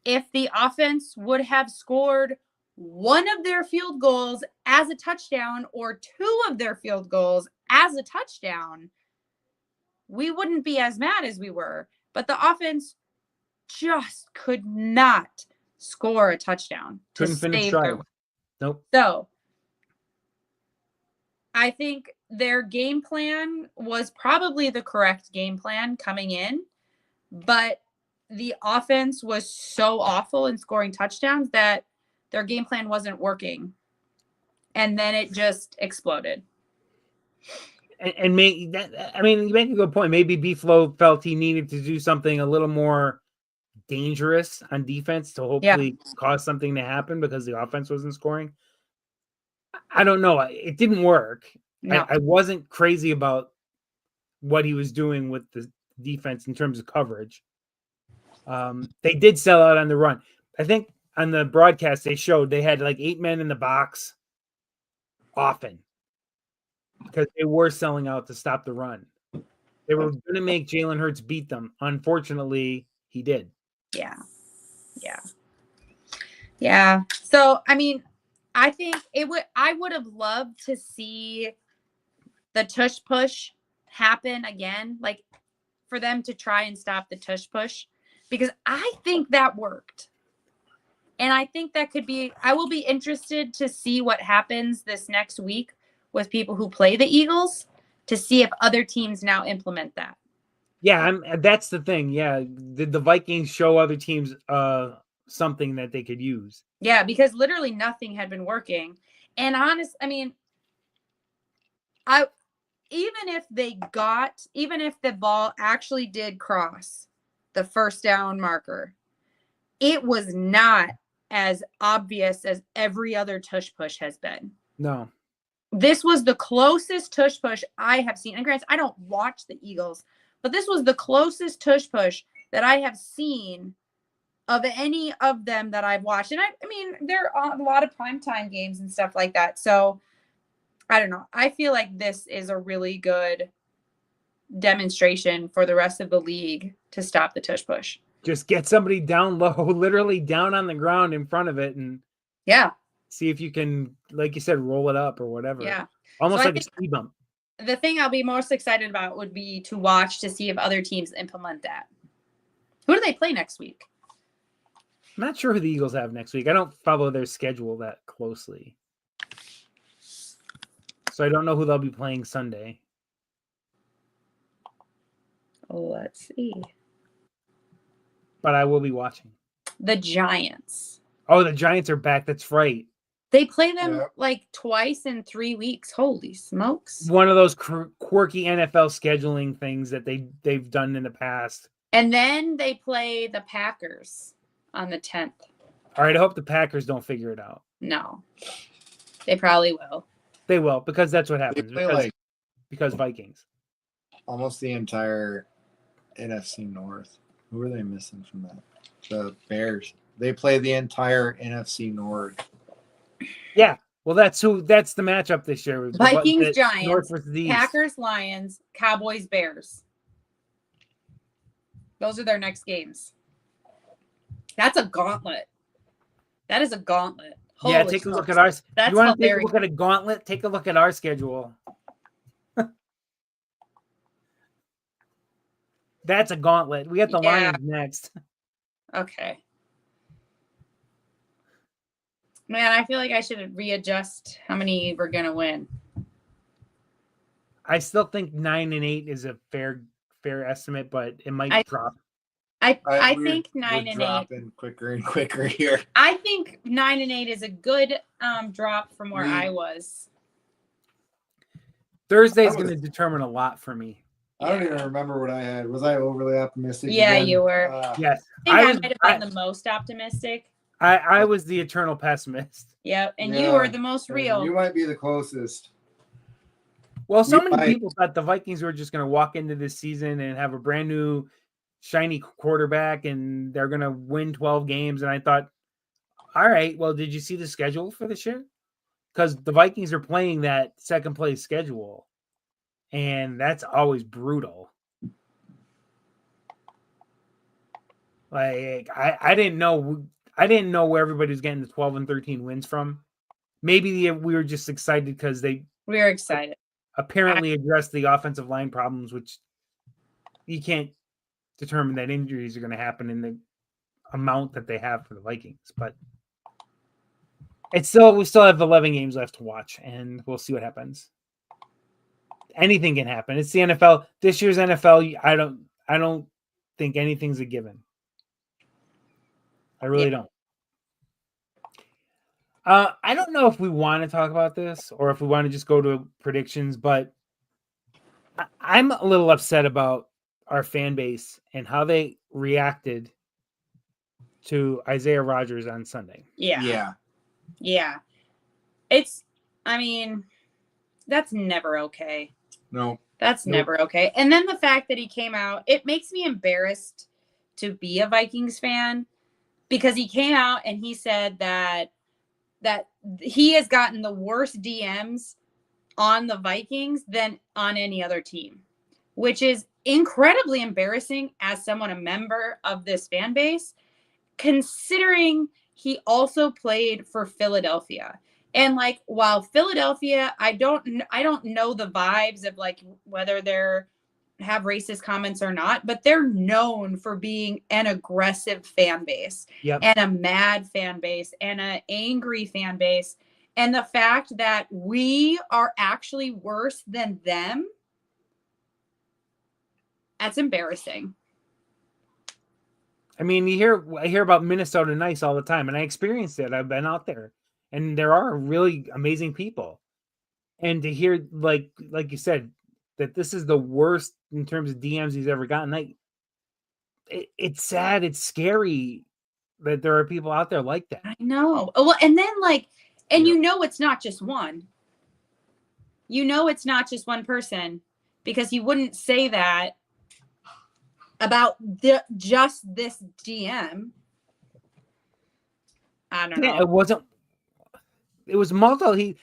if the offense would have scored one of their field goals as a touchdown or two of their field goals as a touchdown, we wouldn't be as mad as we were. But the offense just could not score a touchdown.
Couldn't finish drive. Nope.
So I think their game plan was probably the correct game plan coming in, but the offense was so awful in scoring touchdowns that their game plan wasn't working. And then it just exploded.
You make a good point. Maybe Beeflo felt he needed to do something a little more dangerous on defense to hopefully cause something to happen because the offense wasn't scoring. I don't know. It didn't work.
No.
I wasn't crazy about what he was doing with the defense in terms of coverage. They did sell out on the run. I think on the broadcast they showed they had 8 men in the box often because they were selling out to stop the run. They were going to make Jalen Hurts beat them. Unfortunately, he did.
Yeah. So, I think I would have loved to see the tush push happen again, for them to try and stop the tush push, because I think that worked. And I think that I will be interested to see what happens this next week with people who play the Eagles to see if other teams now implement that.
Yeah, that's the thing. Yeah, did the Vikings show other teams something that they could use?
Yeah, because literally nothing had been working. And even if the ball actually did cross the first down marker, it was not as obvious as every other tush push has been.
No.
This was the closest tush push I have seen. And granted, I don't watch the Eagles, but this was the closest tush push that I have seen of any of them that I've watched. And there are a lot of primetime games and stuff like that. So I don't know. I feel like this is a really good demonstration for the rest of the league to stop the tush push.
Just get somebody down low, literally down on the ground in front of it, and see if you can, like you said, roll it up or whatever.
Yeah.
Almost like a speed bump.
The thing I'll be most excited about would be to watch to see if other teams implement that. Who do they play next week?
I'm not sure who the Eagles have next week. I don't follow their schedule that closely. So I don't know who they'll be playing Sunday.
Let's see.
but I will be watching.
The Giants.
Oh, the Giants are back. That's right.
They play them
Yep.
like twice in 3 weeks. Holy smokes.
One of those quirky NFL scheduling things that they've done in the past.
And then they play the Packers on the 10th.
All right, I hope the Packers don't figure it out.
No. They probably will.
They will, because that's what
They
happens.
play
Because Vikings.
almost the entire NFC North. Who are they missing from that? The Bears. They play the entire NFC North.
Yeah. Well, that's the matchup this year.
Vikings,
The
Giants,
North versus the East.
Packers, Lions, Cowboys, Bears. Those are their next games. That's a gauntlet. That is a gauntlet.
Yeah,
Holy
take a look
smokes.
at ours.
That's
You want to take a
hilarious.
look at a gauntlet? Take a look at our schedule. That's a gauntlet. We got the
Yeah.
Lions next.
Okay. Man, I feel like I should readjust how many we're gonna win.
I still think 9-8 is a fair estimate, but it might
I-
drop.
I
We're-
think 9
we're
and 8.
dropping quicker and quicker here.
I think 9 and 8 is a good drop from where
We-
I was.
Thursday's
I
going to
was-
determine a lot for me.
I don't even remember what I had. Was I overly optimistic?
Yeah,
again?
you were.
Yes,
I think I
was-
might have been the most optimistic.
I was the eternal pessimist.
Yep, and you
Yeah,
were the most
and
real.
You might be the closest.
Well, so
We
many
might-
people thought the Vikings were just going to walk into this season and have a brand new shiny quarterback and they're going to win 12 games. And I thought, all right, well, did you see the schedule for this year? Because the Vikings are playing that second place schedule. And that's always brutal. Like I didn't know where everybody was getting the 12 and 13 wins from. Maybe we were just excited because they
We were excited.
apparently addressed the offensive line problems, which you can't determine that injuries are going to happen in the amount that they have for the Vikings. But we still have 11 games left to watch, and we'll see what happens. Anything can happen. It's the NFL. This year's NFL, I don't think anything's a given. I really don't. I don't know if we want to talk about this or if we want to just go to predictions, but I'm a little upset about our fan base and how they reacted to Isaiah Rodgers on Sunday.
Yeah.
Yeah.
I mean, that's never okay.
No.
That's
Nope.
never okay. And then the fact that he came out, it makes me embarrassed to be a Vikings fan because he came out and he said that he has gotten the worst DMs on the Vikings than on any other team, which is incredibly embarrassing as someone, a member of this fan base, considering he also played for Philadelphia. And like, while Philadelphia, I don't know the vibes of like whether they're have racist comments or not, but they're known for being an aggressive fan base.
Yep.
And a mad fan base and an angry fan base. And the fact that we are actually worse than them, that's embarrassing.
I mean, I hear about Minnesota nice all the time, and I experienced it. I've been out there, and there are really amazing people. And to hear, like you said, that this is the worst in terms of DMs he's ever gotten, it's sad. It's scary that there are people out there like that.
I know. Well, and then you know it's not just one. You know it's not just one person because he wouldn't say that about just this DM. I don't know.
Yeah, it was multiple.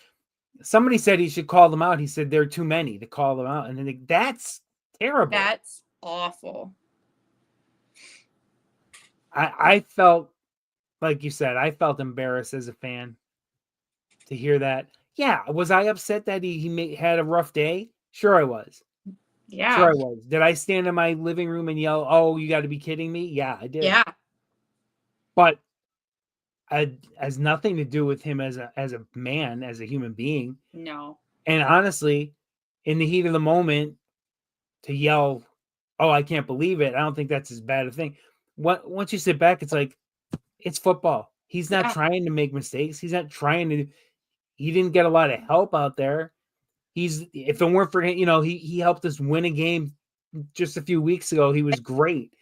Somebody said he should call them out. He said there are too many to call them out. And then that's terrible.
That's awful.
I felt, like you said, I felt embarrassed as a fan to hear that. Yeah. Was I upset that he had a rough day? Sure I was.
Yeah.
Sure I was. Did I stand in my living room and yell, "Oh, you got to be kidding me"? Yeah, I did.
Yeah.
But it has nothing to do with him as a man, as a human being.
No.
And honestly, in the heat of the moment, to yell, "Oh, I can't believe it," I don't think that's as bad a thing. once you sit back, it's like it's football. He's not
Yeah.
trying to make mistakes. He's not trying to. He didn't get a lot of help out there. If it weren't for him, he helped us win a game just a few weeks ago. He was great.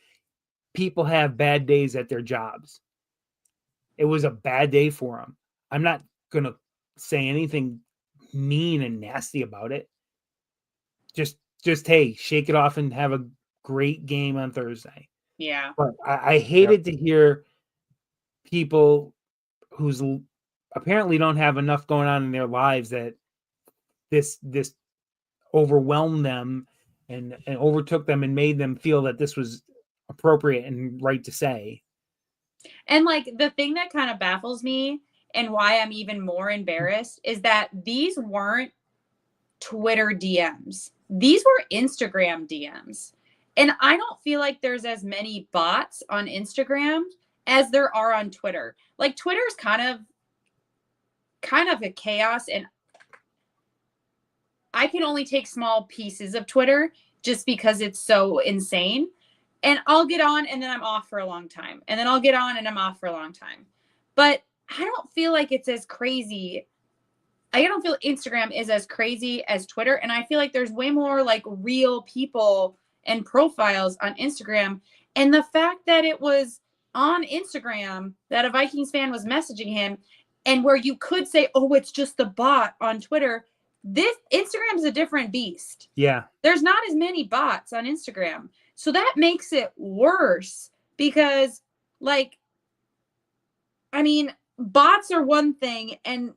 People have bad days at their jobs. It was a bad day for him. I'm not gonna say anything mean and nasty about it. Just hey, shake it off and have a great game on Thursday.
Yeah.
But I hated to hear people who's apparently don't have enough going on in their lives that this overwhelmed them and overtook them and made them feel that this was appropriate and right to say.
And like the thing that kind of baffles me and why I'm even more embarrassed is that these weren't Twitter DMs. These were Instagram DMs. And I don't feel like there's as many bots on Instagram as there are on Twitter. Like Twitter's kind of a chaos, and I can only take small pieces of Twitter just because it's so insane. And I'll get on and then I'm off for a long time. And then I'll get on and I'm off for a long time. But I don't feel like it's as crazy. I don't feel Instagram is as crazy as Twitter. And I feel like there's way more like real people and profiles on Instagram. And the fact that it was on Instagram that a Vikings fan was messaging him, and where you could say, oh, it's just the bot on Twitter. This Instagram is a different beast.
Yeah.
There's not as many bots on Instagram. So that makes it worse because, like, I mean, bots are one thing and,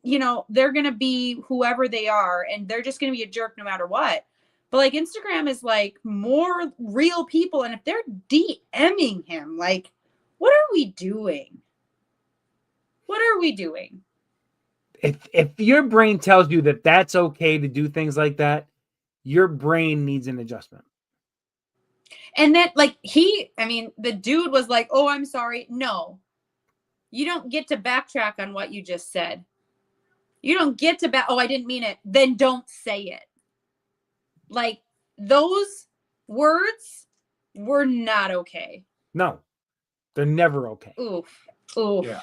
they're going to be whoever they are and they're just going to be a jerk no matter what. But, like, Instagram is, like, more real people. And if they're DMing him, like, what are we doing? What are we doing?
If your brain tells you that that's okay to do things like that, your brain needs an adjustment.
And then, like, the dude was like, oh, I'm sorry. No, you don't get to backtrack on what you just said. You don't get to oh, I didn't mean it. Then don't say it. Like, those words were not okay.
No, they're never okay.
Oof.
Yeah.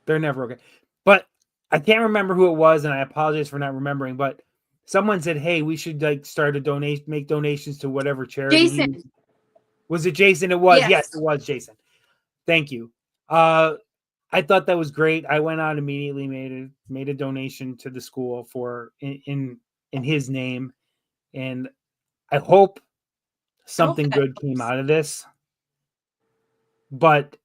They're never okay. But I can't remember who it was, and I apologize for not remembering, but someone said, hey, we should like start a donation, make donations to whatever charity.
Jason.
Was it Jason? It was.
Yes,
it was Jason. Thank you. I thought that was great. I went out immediately, made a donation to the school for in his name. And I hope something good came out of this. But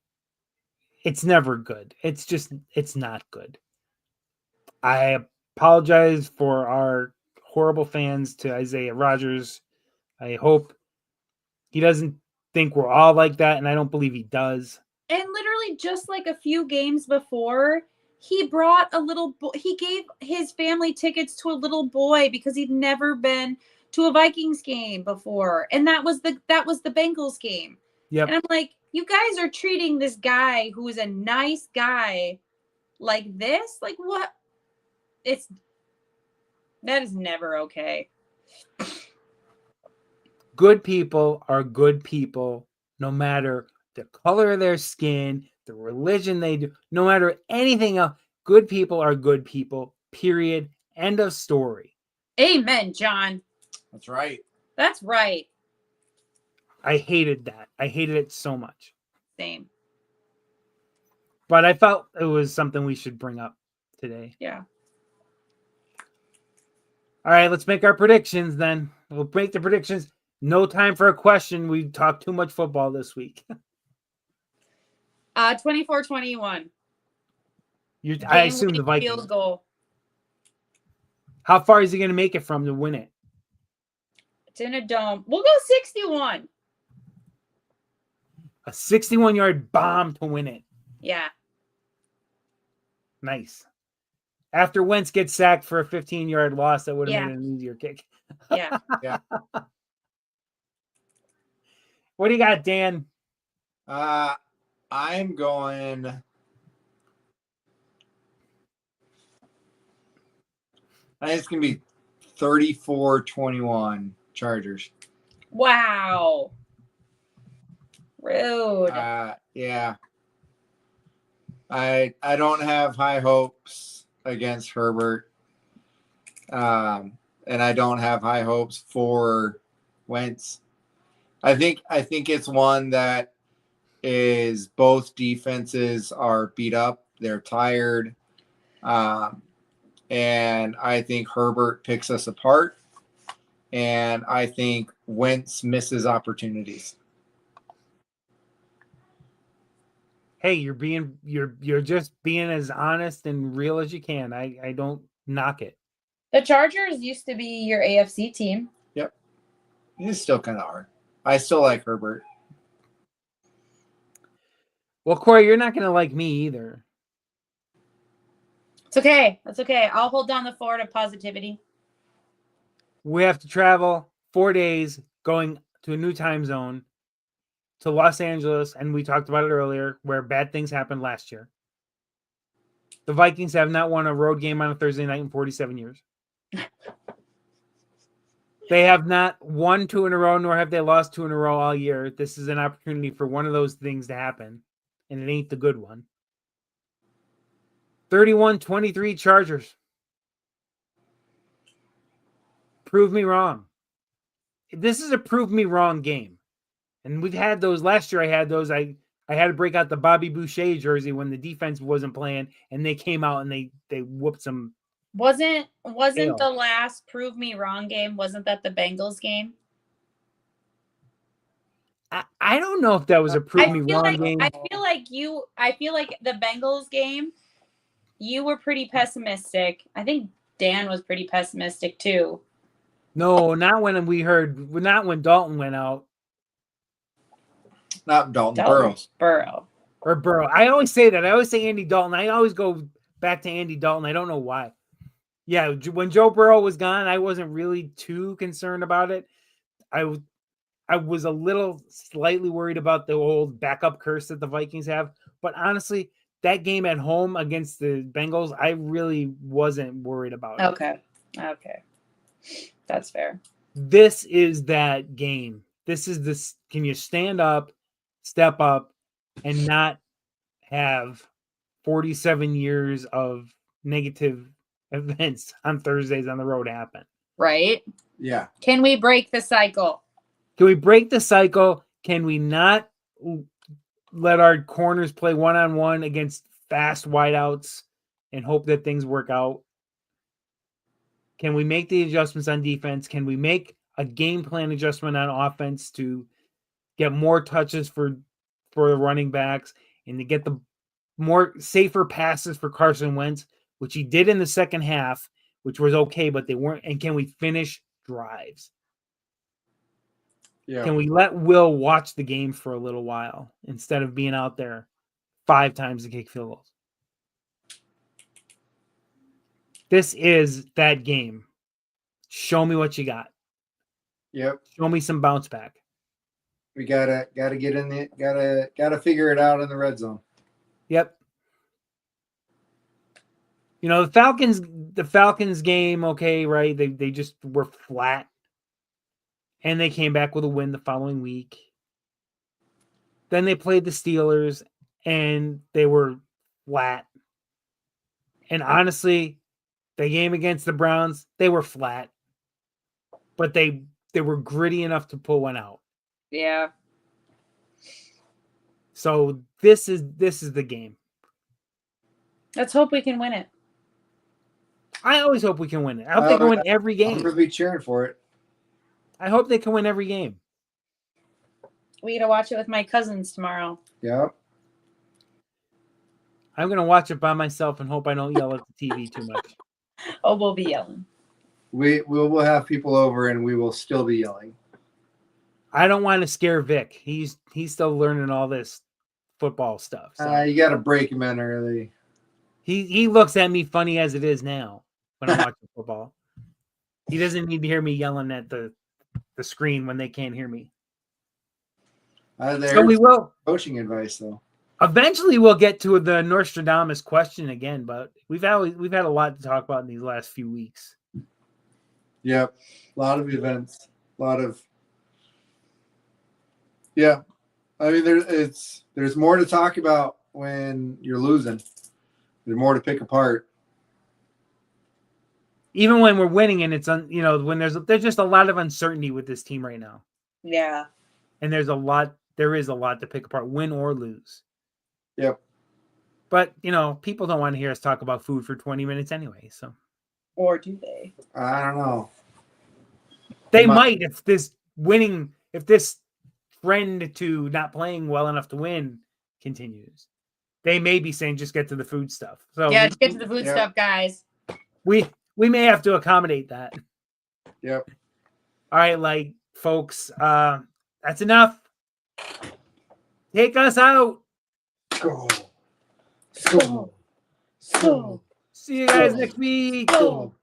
it's never good. It's not good. I apologize for our horrible fans to Isaiah Rodgers. I hope he doesn't think we're all like that, and I don't believe he does.
And literally just like a few games before, he brought he gave his family tickets to a little boy because he'd never been to a Vikings game before. And that was the Bengals game.
Yep.
And I'm like, you guys are treating this guy who is a nice guy like this? Like, what? That is never okay.
Good people are good people, no matter the color of their skin, the religion they do, no matter anything else. Good people are good people, period. End of story.
Amen, John.
That's right.
That's right.
I hated that. I hated it so much.
Same.
But I felt it was something we should bring up today.
Yeah.
All right, let's make our predictions then. We'll make the predictions. No time for a question. We talked too much football this week.
24-21.
I assume the Vikings.
Field goal.
How far is he going to make it from to win it?
It's in a dome. We'll go 61.
A 61-yard bomb to win it.
Yeah.
Nice. After Wentz gets sacked for a 15-yard loss, that would have made it an easier kick.
Yeah.
Yeah.
What do you got, Dan?
I'm going. I think it's going to be 34-21 Chargers.
Wow. Rude.
Yeah. I don't have high hopes against Herbert. And I don't have high hopes for Wentz. I think it's one that is both defenses are beat up. They're tired. And I think Herbert picks us apart. And I think Wentz misses opportunities.
Hey, you're just being as honest and real as you can. I don't knock it.
The Chargers used to be your AFC team.
Yep. You still kind of are. I still like Herbert.
Well, Corey, you're not going to like me either.
It's okay. That's okay. I'll hold down the fort of positivity.
We have to travel 4 days going to a new time zone to Los Angeles, and we talked about it earlier, where bad things happened last year. The Vikings have not won a road game on a Thursday night in 47 years. They have not won 2 in a row, nor have they lost 2 in a row all year. This is an opportunity for one of those things to happen, and it ain't the good one. 31-23 Chargers. Prove me wrong. This is a prove me wrong game. And we've had those last year. I had those. I had to break out the Bobby Boucher jersey when the defense wasn't playing, and they came out and they whooped some.
Wasn't the last prove me wrong game? Wasn't that the Bengals game?
I don't know if that was a prove me wrong game.
I feel like the Bengals game, you were pretty pessimistic. I think Dan was pretty pessimistic too.
No, not when Dalton went out.
Not Dalton.
Burrow.
I always say that. I always say Andy Dalton. I always go back to Andy Dalton. I don't know why. Yeah, when Joe Burrow was gone, I wasn't really too concerned about it. I was a little slightly worried about the old backup curse that the Vikings have. But honestly, that game at home against the Bengals, I really wasn't worried about it.
Okay. That's fair.
This is that game. This is this. Can you stand up, step up, and not have 47 years of negative events on Thursdays on the road happen?
Right?
Yeah.
Can we break the cycle?
Can we break the cycle? Can we not let our corners play one-on-one against fast wideouts and hope that things work out? Can we make the adjustments on defense? Can we make a game plan adjustment on offense to get more touches for the running backs and to get the more safer passes for Carson Wentz, which he did in the second half, which was okay, but they weren't. And can we finish drives?
Yeah.
Can we let Will watch the game for a little while instead of being out there 5 times to kick field goals? This is that game. Show me what you got.
Yep.
Show me some bounce back.
We gotta get in the gotta figure it out in the red zone.
Yep. You know, the Falcons game, okay, right? They just were flat. And they came back with a win the following week. Then they played the Steelers and they were flat. And honestly, the game against the Browns, they were flat. But they were gritty enough to pull one out.
Yeah.
So this is the game.
Let's hope we can win it.
I always hope we can win it. I hope they can win every game.
I'm going to be cheering for it.
I hope they can win every game.
We got to watch it with my cousins tomorrow.
Yep.
I'm going to watch it by myself and hope I don't yell at the TV too much.
Oh, we'll be yelling.
We will have people over and we will still be yelling.
I don't want to scare Vic. He's still learning all this football stuff. So.
You got to break him in early.
He looks at me funny as it is now when I'm watching football. He doesn't need to hear me yelling at the screen when they can't hear me. So we will.
Coaching advice, though.
Eventually, we'll get to the Nostradamus question again, but we've had a lot to talk about in these last few weeks.
Yep, a lot of events, a lot of. Yeah, I mean, there's more to talk about when you're losing. There's more to pick apart.
Even when we're winning, and it's when there's just a lot of uncertainty with this team right now,
Yeah.
and there is a lot to pick apart, win or lose.
Yep.
But people don't want to hear us talk about food for 20 minutes anyway. So,
Or do they?
I don't know.
they might if this trend to not playing well enough to win continues. They may be saying just get to the food stuff. So
Yeah, let's get to the food stuff, guys.
we may have to accommodate that.
Yep.
All right, folks, that's enough. Take us out.
Go.
Go.
See you guys next week.
Go.